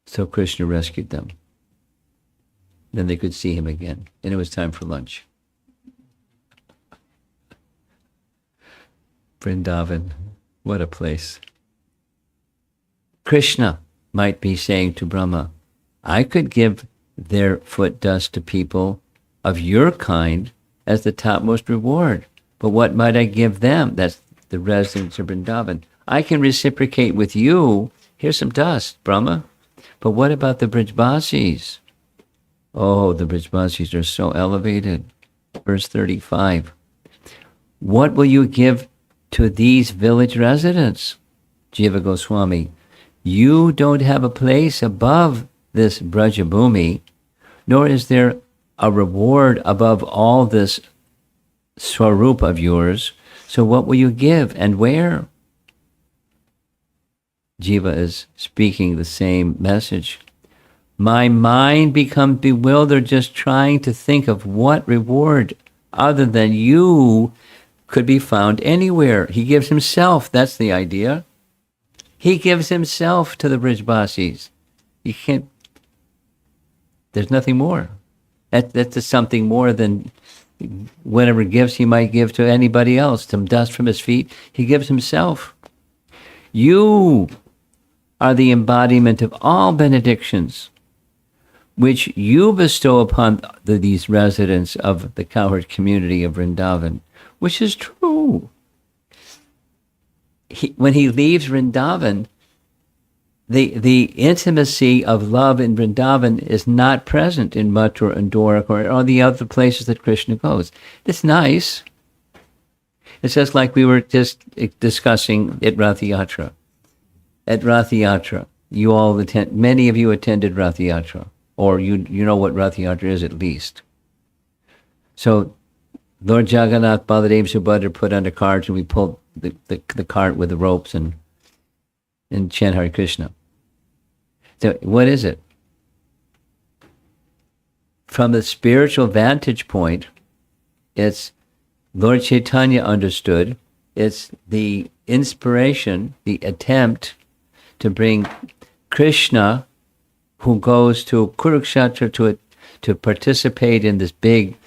So Krishna rescued them. Then they could see him again, and it was time for lunch. Vrindavan, what a place. Krishna might be saying to Brahma, I could give their foot dust to people of your kind as the topmost reward, but what might I give them? That's the residents of Vrindavan. I can reciprocate with you. Here's some dust, Brahma. But what about the Brijbasis? Oh, the Brijbasis are so elevated. Verse 35. What will you give to these village residents? Jiva Goswami, you don't have a place above this Brajabhumi, nor is there a reward above all this swarup of yours. So what will you give, and where? Jiva is speaking the same message. My mind becomes bewildered just trying to think of what reward other than you could be found anywhere. He gives himself. That's the idea. He gives himself to the Brijbasis. You can't. There's nothing more. That's something more than whatever gifts he might give to anybody else. Some dust from his feet. He gives himself. You are the embodiment of all benedictions. which you bestow upon these residents of the cowherd community of Vrindavan, which is true. When he leaves Vrindavan, the intimacy of love in Vrindavan is not present in Mathura and Dwarak or all the other places that Krishna goes. It's nice. It's just like we were just discussing at Rath Yatra. At Rath Yatra, many of you attended Rath Yatra, or you know what Rath Yatra is at least. So Lord Jagannath, Baladev, Subhadra put on the carts, and we pulled the cart with the ropes and chant Hare Krishna. So what is it? From the spiritual vantage point, it's Lord Chaitanya understood. It's the inspiration, the attempt to bring Krishna, who goes to Kurukshetra to participate in this big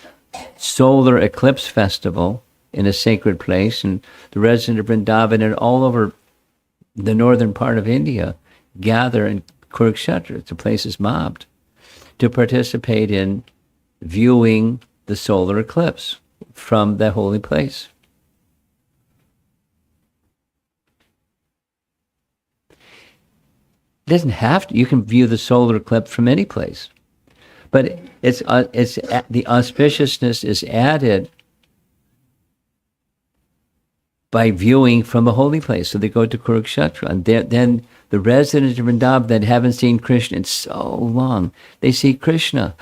solar eclipse festival in a sacred place, and the residents of Vrindavan and all over the northern part of India gather in Kurukshetra, the place is mobbed, to participate in viewing the solar eclipse from that holy place. It doesn't have to. You can view the solar eclipse from any place, but it's the auspiciousness is added by viewing from a holy place. So they go to Kurukshetra, and then the residents of Vrindavan that haven't seen Krishna in so long, they see Krishna,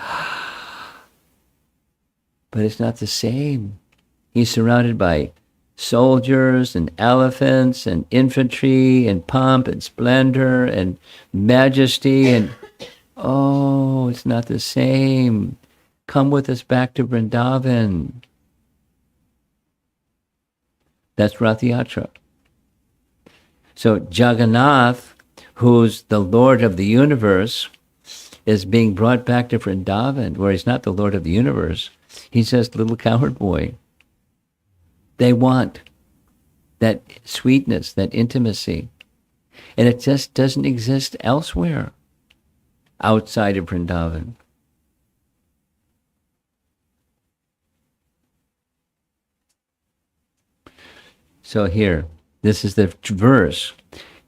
but it's not the same. He's surrounded by soldiers and elephants and infantry and pomp and splendor and majesty, and it's not the same. Come with us back to Vrindavan. That's Rath Yatra. So Jagannath, who's the Lord of the universe, is being brought back to Vrindavan, where he's not the Lord of the universe. He's just a little cowherd boy. They want that sweetness, that intimacy. And it just doesn't exist elsewhere outside of Vrindavan. So here, this is the verse.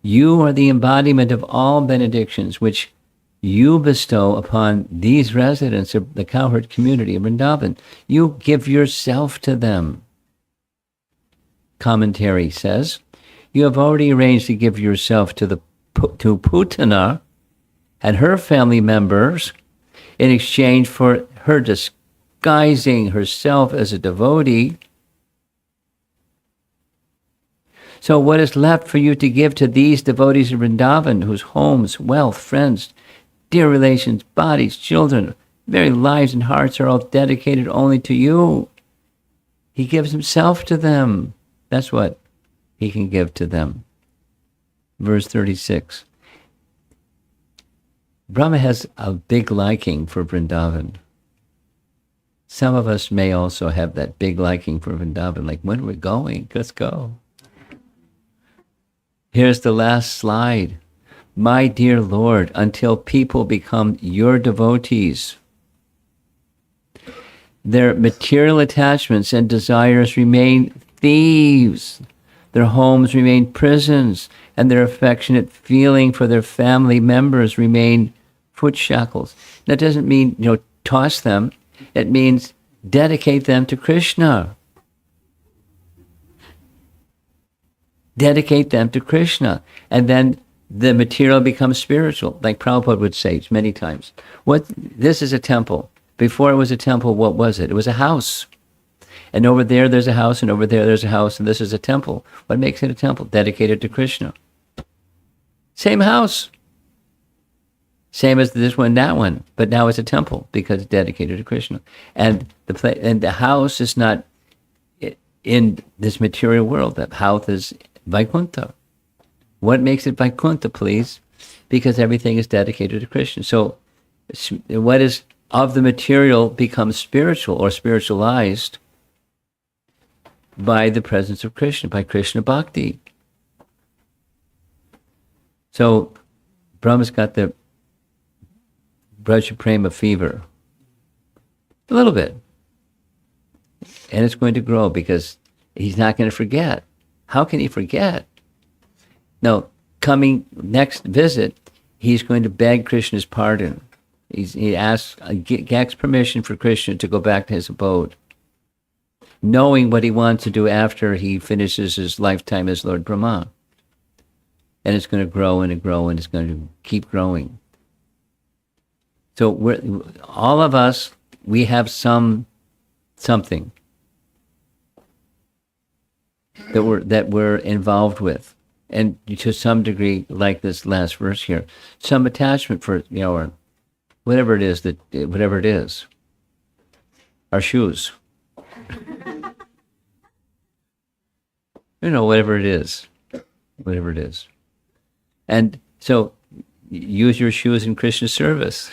You are the embodiment of all benedictions which you bestow upon these residents of the cowherd community of Vrindavan. You give yourself to them. Commentary says, you have already arranged to give yourself to Putana and her family members in exchange for her disguising herself as a devotee. So what is left for you to give to these devotees of Vrindavan, whose homes, wealth, friends, dear relations, bodies, children, very lives and hearts are all dedicated only to you? He gives himself to them. That's what he can give to them. Verse 36. Brahma has a big liking for Vrindavan. Some of us may also have that big liking for Vrindavan, like, when are we going? Let's go. Here's the last slide. My dear Lord, until people become your devotees, their material attachments and desires remain thieves. Their homes remain prisons, and their affectionate feeling for their family members remain foot shackles. That doesn't mean, toss them. It means dedicate them to Krishna. Dedicate them to Krishna. And then the material becomes spiritual, like Prabhupada would say many times. This is a temple. Before it was a temple, what was it? It was a house. And over there's a house, and over there's a house, and this is a temple. What makes it a temple? Dedicated to Krishna. Same house. Same as this one, that one. But now it's a temple because it's dedicated to Krishna. And the house is not in this material world. The house is Vaikuntha. What makes it Vaikuntha, please? Because everything is dedicated to Krishna. So what is of the material becomes spiritual or spiritualized by the presence of Krishna, by Krishna Bhakti. So Brahma's got the Braja Prema fever. A little bit. And it's going to grow because he's not going to forget. How can he forget? No, coming next visit, he's going to beg Krishna's pardon. He asks permission for Krishna to go back to his abode, knowing what he wants to do after he finishes his lifetime as Lord Brahma. And it's going to grow and grow, and it's going to keep growing. So all of us, we have something that we're involved with, and to some degree, like this last verse here, some attachment for or whatever it is, our shoes, whatever it is, and so use your shoes in Krishna's service.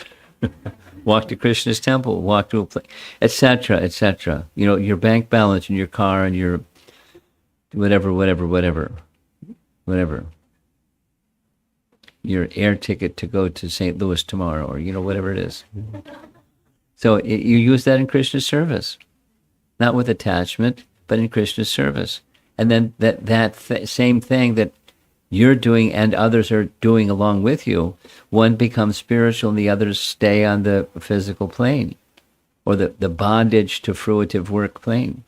Walk to Krishna's temple, walk to a place, etc., etc. Your bank balance in your car and your whatever. Your air ticket to go to St. Louis tomorrow, or whatever it is. So you use that in Krishna's service, not with attachment, but in Krishna's service. And then same thing that you're doing and others are doing along with you, one becomes spiritual and the others stay on the physical plane, or the bondage to fruitive work plane.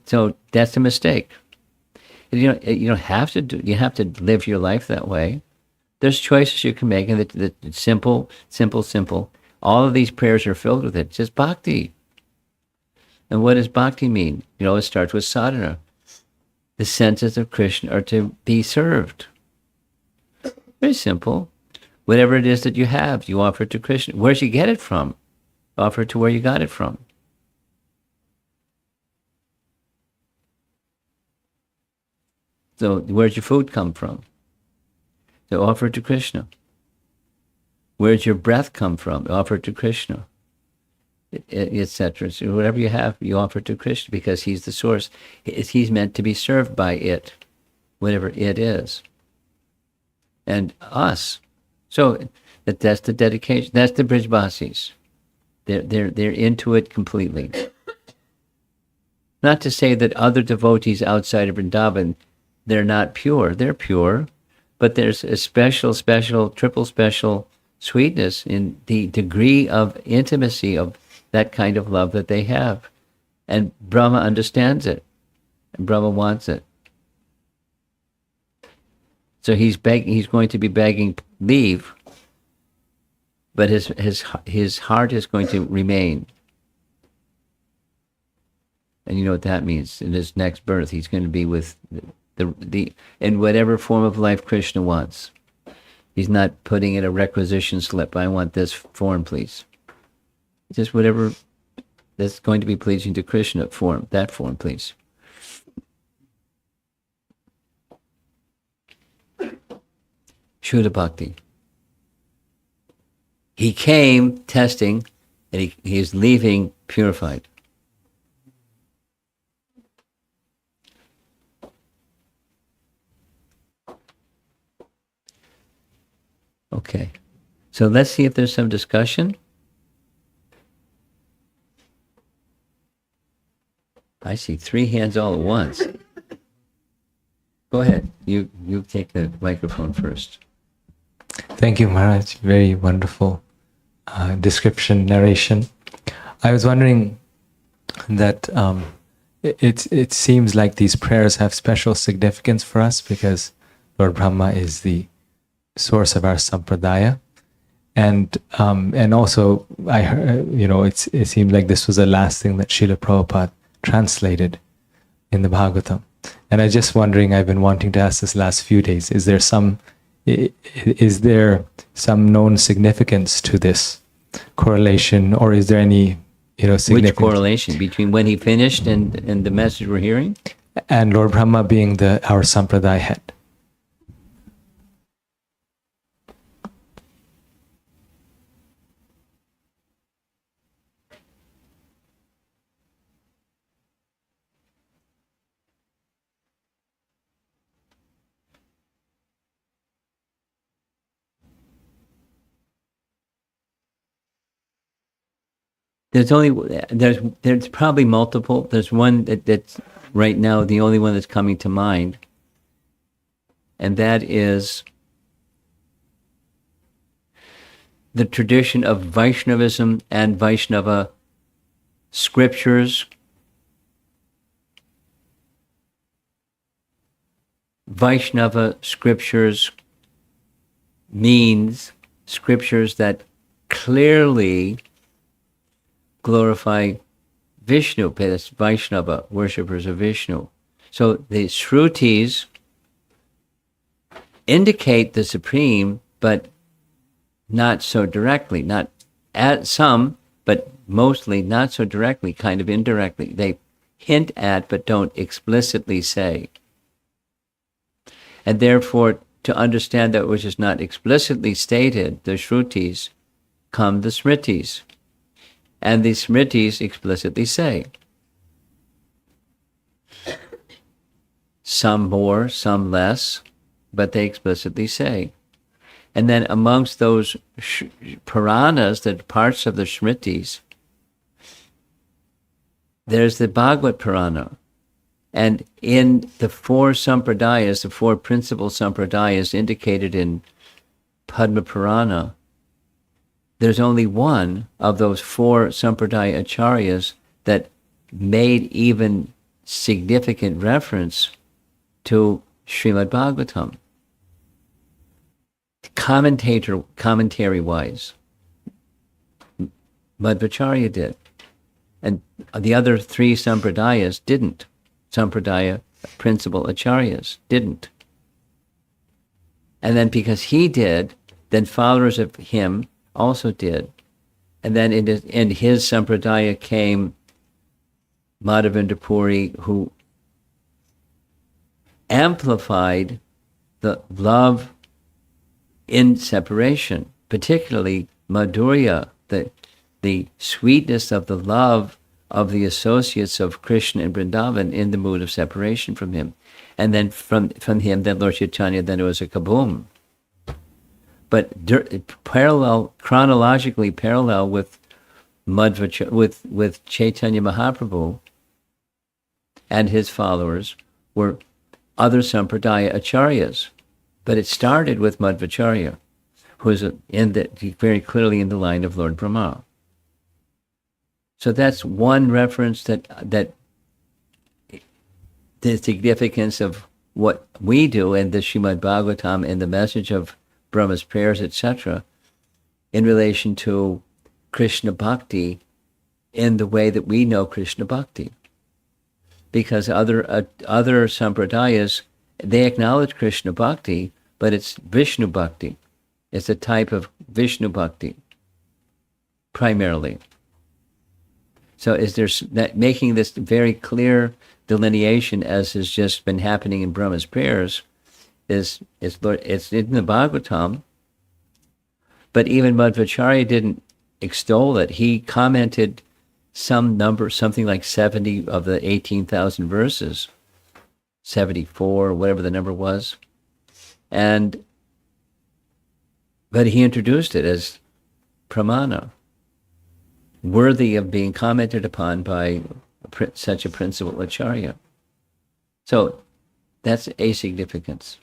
So that's a mistake. You don't have to you have to live your life that way. There's choices you can make, and it's simple. All of these prayers are filled with it. It's just bhakti. And what does bhakti mean? It starts with sadhana. The senses of Krishna are to be served. Very simple. Whatever it is that you have, you offer it to Krishna. Where'd you get it from? Offer it to where you got it from. So where'd your food come from? So offer it to Krishna. Where'd your breath come from? Offer it to Krishna. Etc. So whatever you have, you offer to Krishna because he's the source. He's meant to be served by it, whatever it is, and us. So that's the dedication. That's the Brijbasis. They're into it completely. Not to say that other devotees outside of Vrindavan, they're not pure. They're pure, but there's a special, triple special sweetness in the degree of intimacy of that kind of love that they have. And Brahma understands it. And Brahma wants it. So he's going to be begging leave, but his heart is going to remain. And you know what that means. In his next birth, he's going to be with the in whatever form of life Krishna wants. He's not putting in a requisition slip. I want this form, please. Just whatever that's going to be pleasing to Krishna form, that form, please. Shuddha Bhakti. He came testing, and he is leaving purified. Okay. So let's see if there's some discussion. I see 3 hands all at once. Go ahead. You take the microphone first. Thank you, Maharaj. Very wonderful description, narration. I was wondering that it seems like these prayers have special significance for us because Lord Brahma is the source of our sampradaya, and also I heard, it seemed like this was the last thing that Srila Prabhupada translated in the Bhagavatam. And I just wondering, I've been wanting to ask this last few days, is there some known significance to this correlation, or is there any significance? Which correlation between when he finished and the message we're hearing? And Lord Brahma being our sampradaya head. There's probably multiple. There's one that's right now the only one that's coming to mind, and that is the tradition of Vaishnavism and Vaishnava scriptures. Vaishnava scriptures means scriptures that clearly glorify Vishnu. That's Vaishnava, worshippers of Vishnu. So the Shrutis indicate the Supreme, but not so directly. Not at some, but mostly not so directly, kind of indirectly. They hint at, but don't explicitly say. And therefore, to understand that which is not explicitly stated, the Shrutis, come the Smritis. And the Smritis explicitly say. Some more, some less, but they explicitly say. And then amongst those Puranas, the parts of the Smritis, there's the Bhagavad Purana. And in the four sampradayas, the four principal sampradayas indicated in Padma Purana, there's only one of those four sampradaya acharyas that made even significant reference to Srimad Bhagavatam. Commentary-wise, Madhvacharya did. And the other three sampradayas didn't. Sampradaya principal acharyas didn't. And then because he did, then followers of him also did. And then in his sampradaya came Madhavendra Puri, who amplified the love in separation, particularly Madhurya, the sweetness of the love of the associates of Krishna and Vrindavan in the mood of separation from him. And then from him, then Lord Chaitanya, then it was a kaboom. But chronologically parallel with with Chaitanya Mahaprabhu and his followers were other sampradaya acharyas. But it started with Madhvacharya, who is very clearly in the line of Lord Brahma. So that's one reference that the significance of what we do in the Srimad Bhagavatam and the message of Brahma's prayers, etc., in relation to Krishna Bhakti in the way that we know Krishna Bhakti. Because other sampradayas, they acknowledge Krishna Bhakti, but it's Vishnu Bhakti. It's a type of Vishnu Bhakti, primarily. So making this very clear delineation, as has just been happening in Brahma's prayers, it's in the Bhagavatam, but even Madhvacharya didn't extol it. He commented some number, something like 70 of the 18,000 verses, 74, whatever the number was, but he introduced it as pramana, worthy of being commented upon by such a principal acharya. So that's a significance.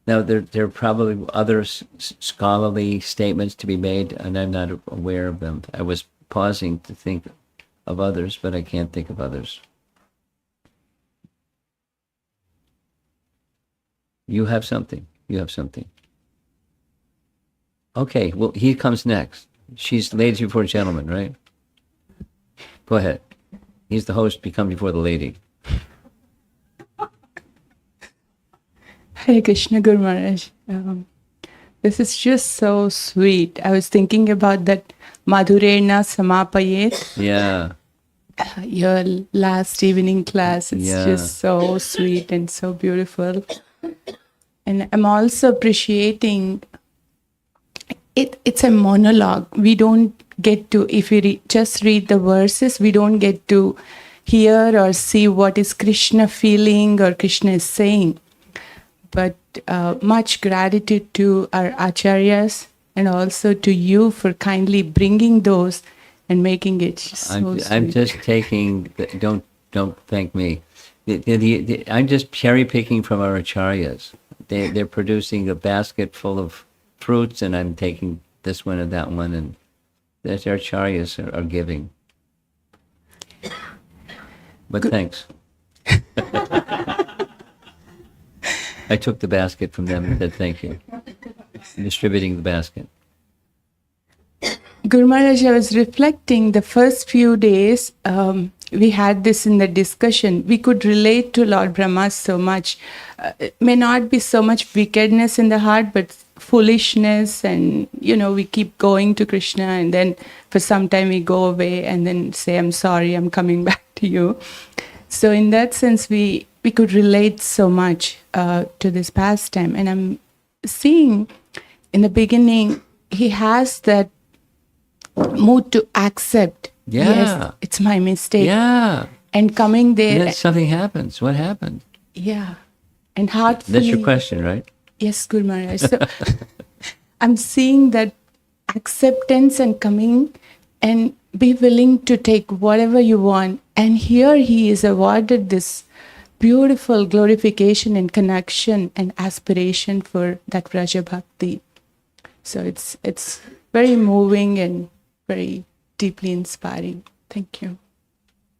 Now, there are probably other scholarly statements to be made, and I'm not aware of them. I was pausing to think of others, but I can't think of others. You have something. Okay, well, he comes next. She's ladies before gentlemen, right? Go ahead. He's the host, become before the lady. Hare Krishna, Guru Maharaj. This is just so sweet. I was thinking about that Madhurena Samapayet. Yeah. Your last evening class. It's just so sweet and so beautiful. And I'm also appreciating it's a monologue. We don't get to, if we just read the verses, we don't get to hear or see what is Krishna feeling or Krishna is saying. But much gratitude to our acharyas and also to you for kindly bringing those and making it so I'm sweet. just taking. Don't thank me. I'm just cherry picking from our acharyas. They're producing a basket full of fruits, and I'm taking this one and that one, and that's our acharyas are giving. But thanks. I took the basket from them and said thank you. I'm distributing the basket. Guru Maharaj, I was reflecting the first few days, we had this in the discussion. We could relate to Lord Brahma so much. It may not be so much wickedness in the heart, but foolishness, and we keep going to Krishna, and then for some time we go away and then say, I'm sorry, I'm coming back to you. So in that sense, we could relate so much to this pastime. And I'm seeing in the beginning, he has that mood to accept. Yeah. Yes, it's my mistake. Yeah. And coming there. And then something happens. What happened? Yeah. And heartfully. That's your question, right? Yes, Guru Maharaj. So I'm seeing that acceptance and coming and be willing to take whatever you want. And here he is awarded this beautiful glorification and connection and aspiration for that Raja Bhakti. So it's very moving and very deeply inspiring. Thank you.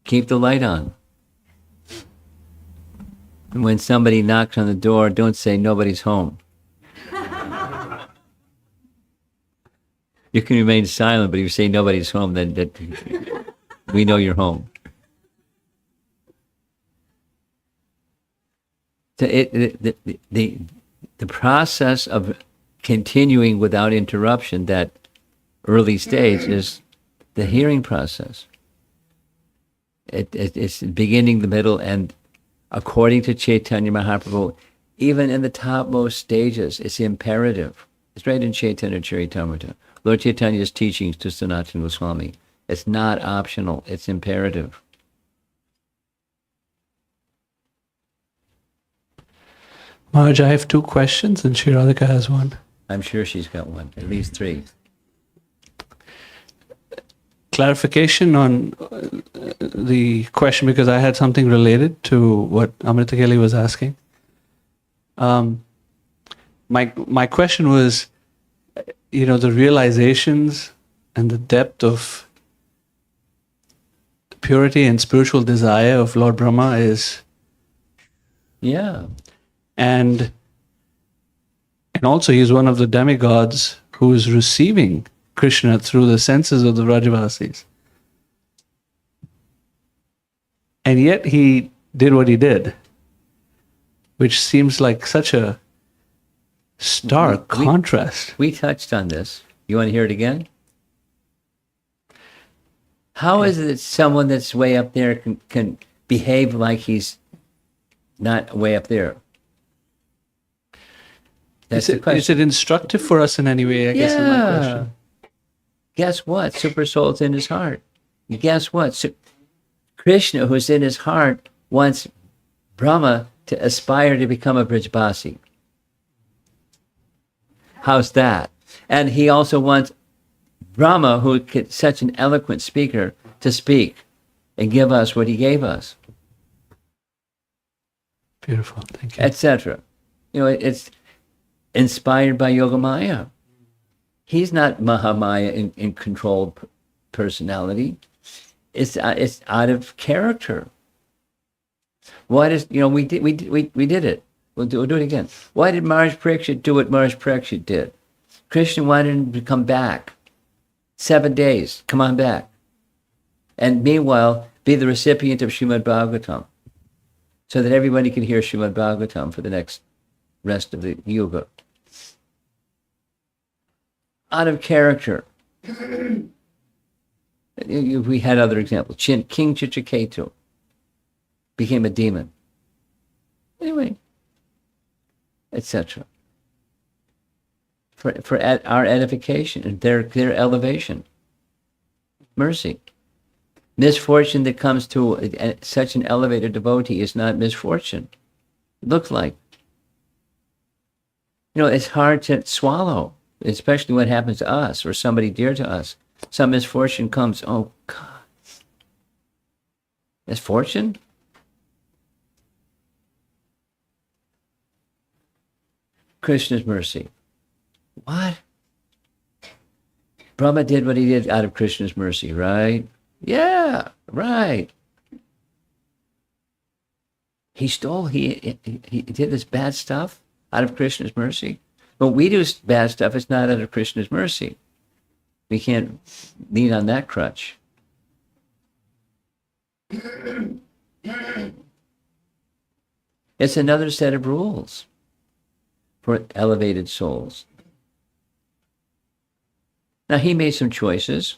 Keep the light on. And when somebody knocks on the door, don't say nobody's home. You can remain silent, but if you say nobody's home, then we know you're home. So the process of continuing without interruption, that early stage, is the hearing process. It's beginning, the middle, and according to Chaitanya Mahaprabhu, even in the topmost stages, it's imperative. It's right in Chaitanya Charitamrita. Lord Chaitanya's teachings to Sanatana Goswami. It's not optional, it's imperative. Maharaj, I have 2 questions and Sri Radhika has one. I'm sure she's got one, at least 3. Clarification on the question, because I had something related to what Amrita Kelly was asking. My question was, the realizations and the depth of purity and spiritual desire of Lord Brahma is... Yeah. And also he's one of the demigods who is receiving Krishna through the senses of the Vrajavasis. And yet he did what he did, which seems like such a stark contrast. We touched on this. You want to hear it again? How is it that someone that's way up there can behave like he's not way up there? That's the question. Is it instructive for us in any way, I guess, is my question. Guess what? Super soul's in his heart. Guess what? Krishna, who's in his heart, wants Brahma to aspire to become a Brijbasi. How's that? And he also wants Brahma, who is such an eloquent speaker, to speak and give us what he gave us. Beautiful, thank you. Etc. It's inspired by Yogamaya. He's not Mahamaya in controlled personality. It's out of character. Why does we did it? We'll do it again. Why did Maharaj Parikshit do what Maharaj Parikshit did? Krishna wanted him to come back. 7 days, come on back. And meanwhile, be the recipient of Srimad Bhagavatam, so that everybody can hear Srimad Bhagavatam for the next rest of the yuga. Out of character. We had other examples. King Chitraketu became a demon. Anyway, etc. For our edification and their elevation. Mercy. Misfortune that comes to such an elevated devotee is not misfortune. It looks like. It's hard to swallow, especially when it happens to us or somebody dear to us. Some misfortune comes. Oh, God. Misfortune? Krishna's mercy. What? Brahma did what he did out of Krishna's mercy, right? Yeah, right. He stole, he did this bad stuff out of Krishna's mercy. When we do bad stuff, it's not out of Krishna's mercy. We can't lean on that crutch. It's another set of rules for elevated souls. Now, he made some choices,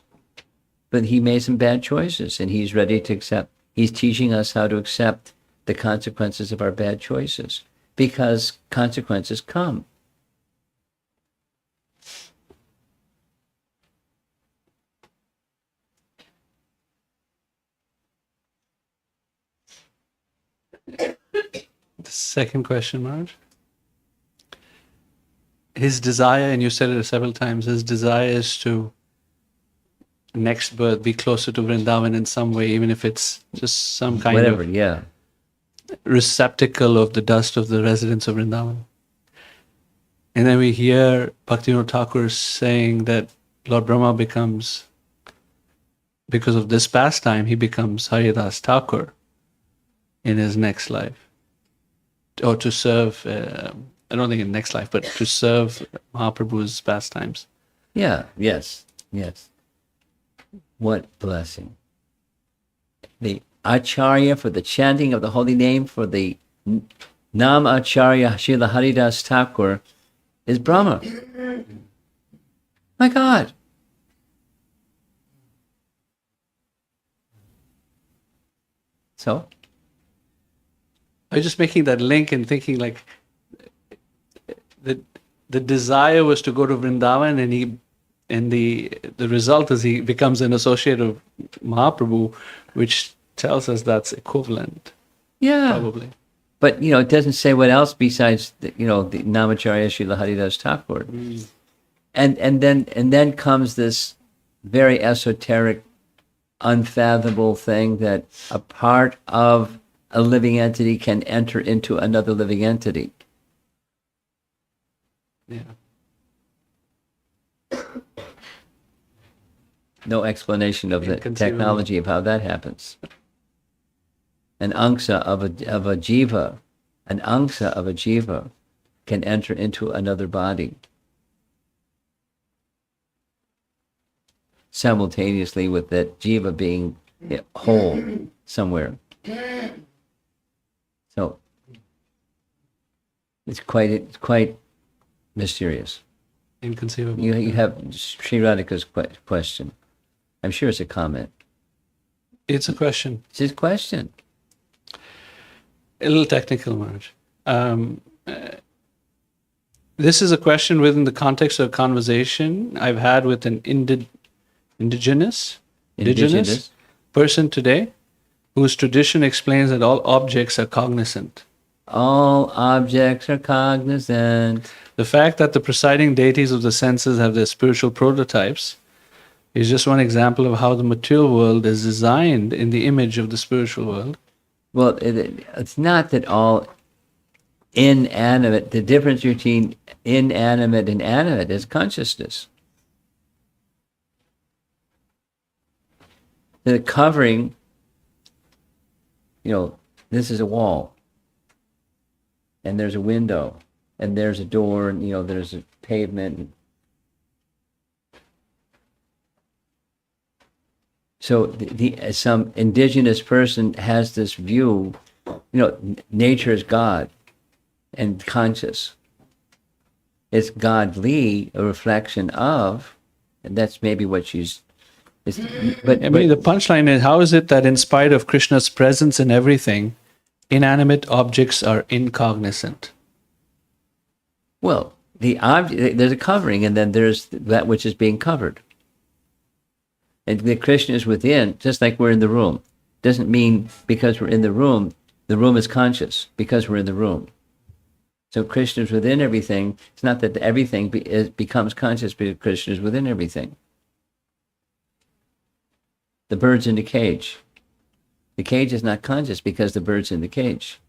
but he made some bad choices, and he's ready to accept. He's teaching us how to accept the consequences of our bad choices, because consequences come. The second question, Maharaj. His desire, and you said it several times, his desire is to next birth be closer to Vrindavan in some way, even if it's just some kind Whatever, of yeah. receptacle of the dust of the residents of Vrindavan. And then we hear Bhaktivinoda Thakur saying that Lord Brahma becomes, because of this pastime, he becomes Haridas Thakur in his next life. Or to serve, I don't think in next life, but to serve Mahaprabhu's pastimes. Yeah, yes, yes. What blessing. The Acharya for the chanting of the holy name, for the Nam Acharya Srila Haridas Thakur is Brahma. My God. So? I was just making that link and thinking like the desire was to go to Vrindavan, and the result is he becomes an associate of Mahaprabhu, which tells us that's equivalent. Yeah. Probably. But, it doesn't say what else besides, the Namacharya Srila Haridas Thakur. And then comes this very esoteric, unfathomable thing that a part of a living entity can enter into another living entity. Yeah. No explanation of the Inconceivable. technology of how that happens. An angsa of a jiva, can enter into another body simultaneously with that jiva being whole somewhere. So it's quite mysterious. Inconceivable. You have Sri Radhika's question. I'm sure it's a comment. It's a question. It's his question. A little technical, Maharaj. This is a question within the context of a conversation I've had with an indigenous person today, whose tradition explains that all objects are cognizant. All objects are cognizant. The fact that the presiding deities of the senses have their spiritual prototypes is just one example of how the material world is designed in the image of the spiritual world. Well, it's not that all inanimate, the difference between inanimate and animate is consciousness. The covering, this is a wall, and there's a window, and there's a door, and there's a pavement. So some indigenous person has this view, nature is God and conscious. It's godly, a reflection of, and that's maybe what she's. But the punchline is, how is it that in spite of Krishna's presence in everything, inanimate objects are incognizant? Well, there's a covering, and then there's that which is being covered. And the Krishna is within, just like we're in the room. Doesn't mean because we're in the room is conscious, because we're in the room. So Krishna is within everything. It's not that everything becomes conscious, because Krishna is within everything. The bird's in the cage. The cage is not conscious because the bird's in the cage.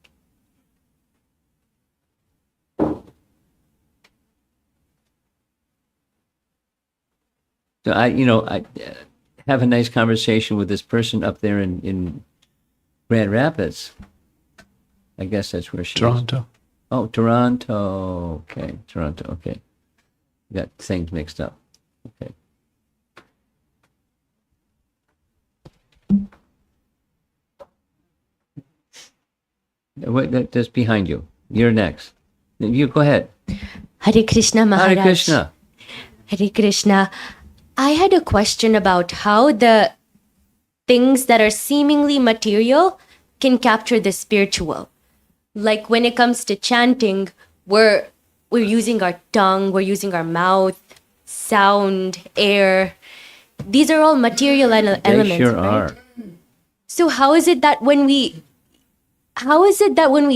So I have a nice conversation with this person up there in Grand Rapids. I guess that's where she is. Toronto. Oh, Toronto. Okay, Toronto. Okay, got things mixed up. Okay. That's behind you. You're next. You go ahead. Hare Krishna Maharaj. Hare Krishna. Hare Krishna. I had a question about how the things that are seemingly material can capture the spiritual. Like when it comes to chanting, we're using our tongue, we're using our mouth, sound, air. These are all material elements. They sure right? are. So how is it that when we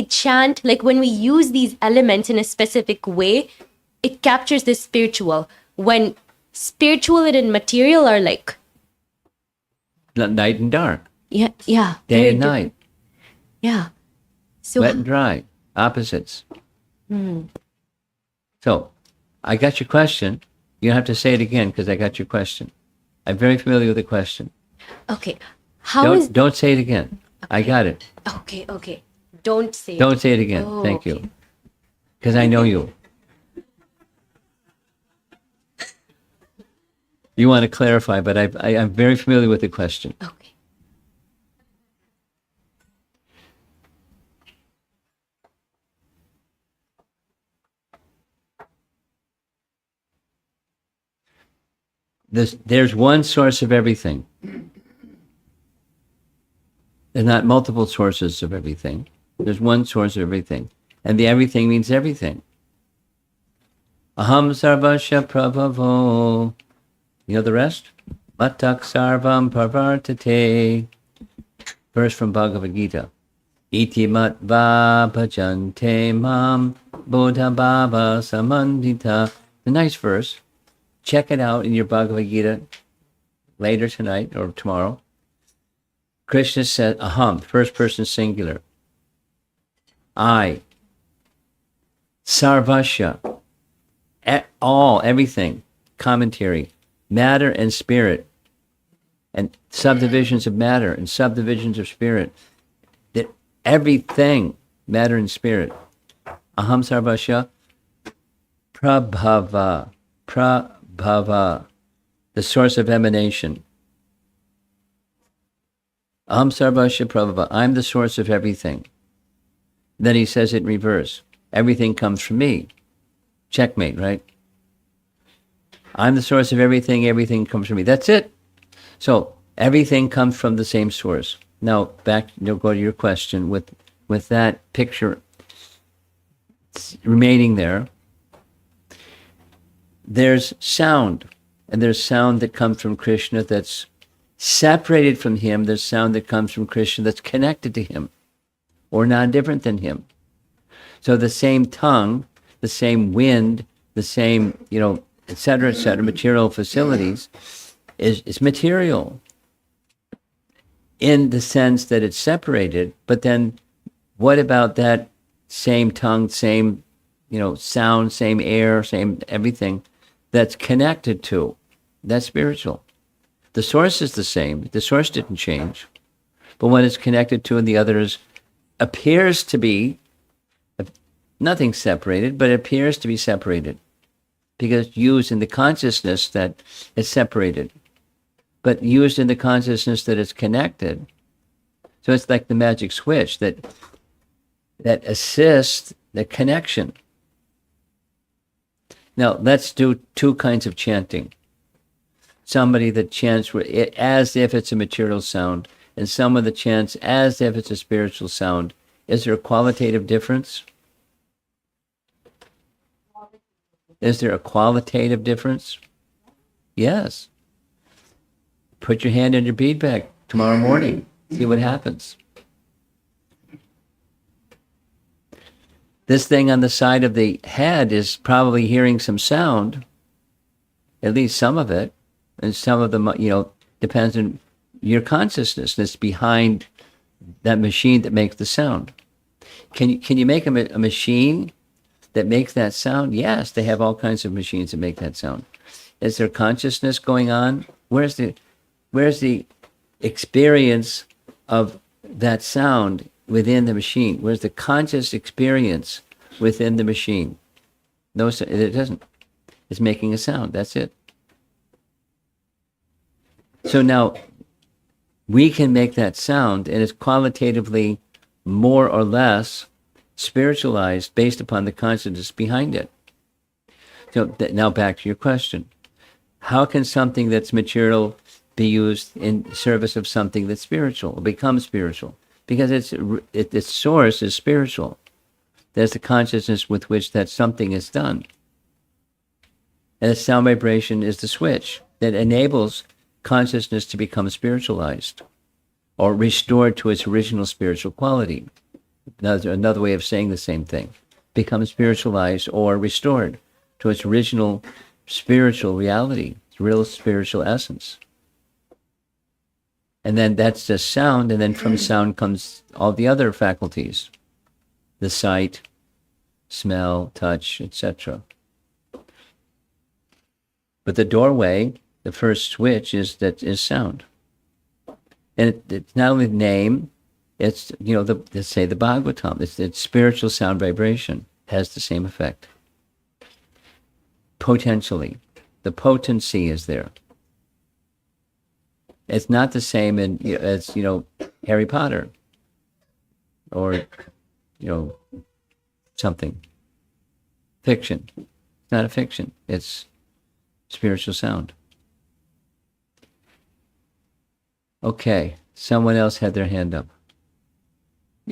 chant, like when we use these elements in a specific way, it captures the spiritual? When spiritual and material are like Night and dark. yeah Day very and different. night. Yeah. So Wet and dry. Opposites. So, I got your question. You don't have to say it again because I got your question. I'm very familiar with the question. okay. How is Don't say it again. I got it. okay. Don't say it. Don't say it again. Oh, Thank okay. you. Because I know you. You want to clarify, but I'm very familiar with the question. Okay. There's one source of everything. There's not multiple sources of everything. There's one source of everything. And the everything means everything. Aham sarvasya prabhavo. You know the rest? Matak sarvam parvartate. Verse from Bhagavad Gita. Iti matva bhajante mam bodha bhava samandita. A nice verse. Check it out in your Bhagavad Gita later tonight or tomorrow. Krishna said, aham, first person singular. I. Sarvasya. All, everything. Commentary. Matter and spirit. And subdivisions of matter and subdivisions of spirit. That everything, matter and spirit. Aham sarvasya. Prabhava. Prabhava. The source of emanation. Aham sarvasya prabhava. I'm the source of everything. Then he says it in reverse. Everything comes from me. Checkmate, right? I'm the source of everything. Everything comes from me. That's it. So everything comes from the same source. Now back, go to your question with that picture remaining there. There's sound, and there's sound that comes from Krishna that's separated from him. There's sound that comes from Krishna that's connected to him or non-different than him. So the same tongue, the same wind, the same, et cetera, material facilities is material in the sense that it's separated. But then what about that same tongue, same, sound, same air, same everything that's connected to? That's spiritual. The source is the same. The source didn't change. But when it's connected to and the others appears to be nothing separated, but appears to be separated because used in the consciousness that it's separated, but used in the consciousness that it's connected. So it's like the magic switch that assists the connection. Now, let's do two kinds of chanting. Somebody that chants as if it's a material sound, and someone that chants as if it's a spiritual sound. Is there a qualitative difference? Is there a qualitative difference? Yes. Put your hand in your bead bag tomorrow morning. See what happens. This thing on the side of the head is probably hearing some sound, at least some of it, and some of them, depends on your consciousness that's behind that machine that makes the sound. Can you make a machine that makes that sound? Yes, they have all kinds of machines that make that sound. Is there consciousness going on? Where's the experience of that sound within the machine? Where's the conscious experience within the machine? No, it doesn't. It's making a sound. That's it. So now we can make that sound, and it's qualitatively more or less spiritualized based upon the consciousness behind it. So now back to your question. How can something that's material be used in service of something that's spiritual, or become spiritual? Because its source is spiritual. There's the consciousness with which that something is done. And the sound vibration is the switch that enables consciousness to become spiritualized or restored to its original spiritual quality. Another way of saying the same thing. Become spiritualized or restored to its original spiritual reality, its real spiritual essence. And then that's just sound, and then from sound comes all the other faculties. The sight, smell, touch, etc. But the doorway, the first switch is sound. And it's not only the name, it's, let's say the Bhagavatam, it's spiritual sound vibration, has the same effect. Potentially. The potency is there. It's not the same as Harry Potter or, something. Fiction. It's not a fiction. It's spiritual sound. Okay. Someone else had their hand up.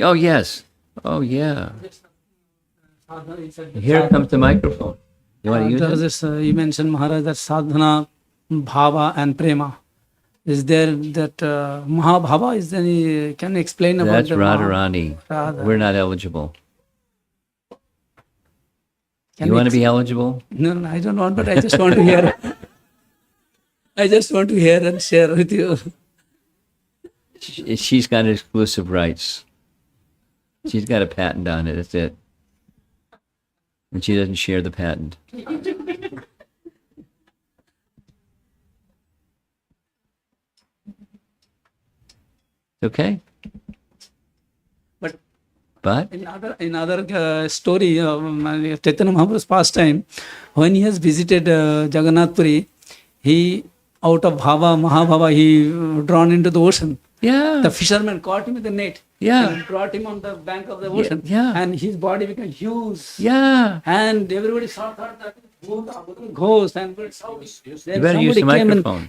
Oh, yes. Oh, yeah. Here comes the microphone. You want to use it? This, you mentioned, Maharaj, that sadhana, bhava and prema. Is there that Mahabhava? Is there can you explain about That's that? Radharani. Radha. We're not eligible. Can You want to be eligible? No, I don't want, but I just want to hear. I just want to hear and share with you. She's got exclusive rights. She's got a patent on it. That's it. And she doesn't share the patent. Okay. But In other story, Chaitanya Mahaprabhu's pastime, when he has visited Jagannath Puri, he out of bhava, Mahabhava, he drawn into the ocean. yeah. The fisherman caught him with the net. Yeah. And brought him on the bank of the ocean. yeah. And his body became huge. Yeah. And everybody thought that ghost, and You better use the microphone.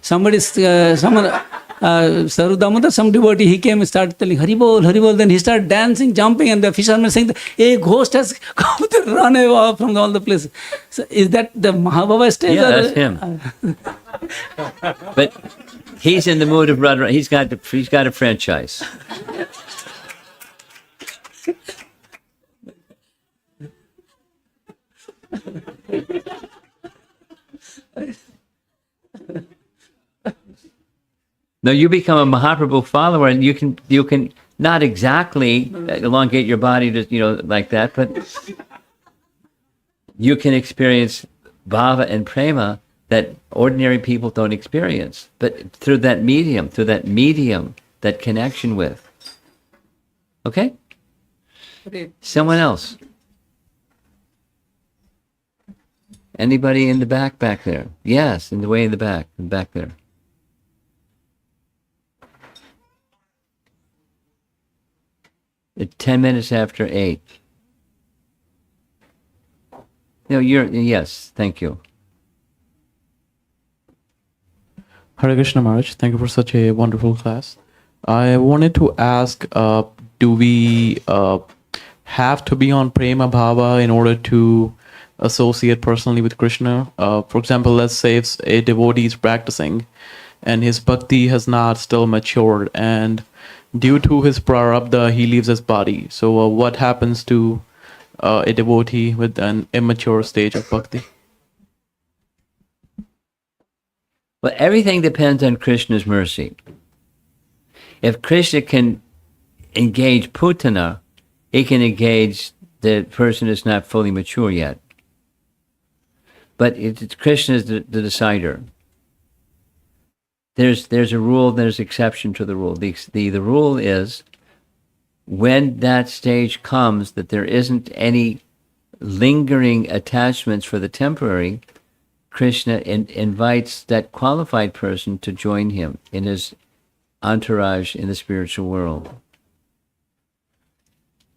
Saru Damodar, some devotee, he came and started telling Haribol, Haribol. Then he started dancing, jumping, and the fisherman saying, a ghost has come to run away from all the places. So is that the Mahabhava stage? Yeah, or- that's him. But he's in the mood of Radharani. He's got a franchise. No, you become a Mahaprabhu follower, and you can not exactly elongate your body to like that, but you can experience bhava and prema that ordinary people don't experience, but through that medium, that connection with. Okay? Someone else. Anybody in the back there? Yes, in the way in the back there. It's 10 minutes after 8. No, yes, thank you. Hare Krishna Maharaj, thank you for such a wonderful class. I wanted to ask, do we have to be on Prema Bhava in order to associate personally with Krishna? For example, let's say if a devotee is practicing and his bhakti has not still matured, and due to his prarabdha, he leaves his body. So what happens to a devotee with an immature stage of bhakti? Well, everything depends on Krishna's mercy. If Krishna can engage Putana, he can engage the person who's not fully mature yet. But Krishna is the decider. There's a rule, there's exception to the rule. The rule is when that stage comes that there isn't any lingering attachments for the temporary, Krishna invites that qualified person to join him in his entourage in the spiritual world.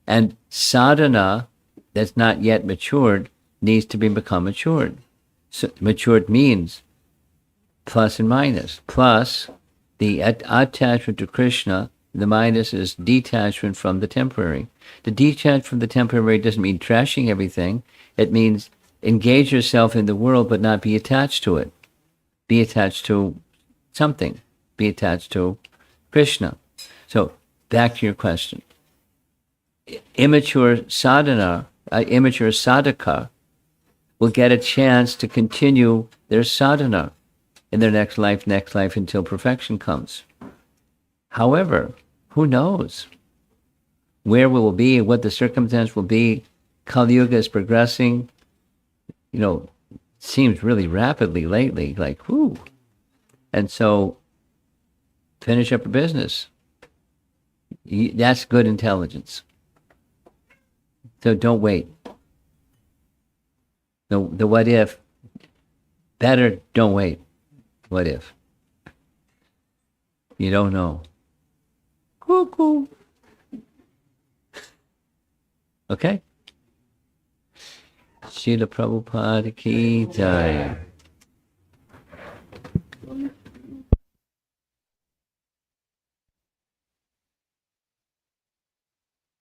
And sadhana that's not yet matured needs to become matured. So matured means plus and minus. Plus, the attachment to Krishna, the minus is detachment from the temporary. The detachment from the temporary doesn't mean trashing everything. It means engage yourself in the world but not be attached to it. Be attached to something. Be attached to Krishna. So, back to your question. Immature sadhaka will get a chance to continue their sadhana in their next life until perfection comes. However, who knows where we will be, what the circumstance will be. Kali Yuga is progressing, seems really rapidly lately, like, whoo. And so, finish up your business. That's good intelligence. So don't wait. The what if, better don't wait. What if? You don't know. Cuckoo. Okay? Srila Prabhupada ki jai.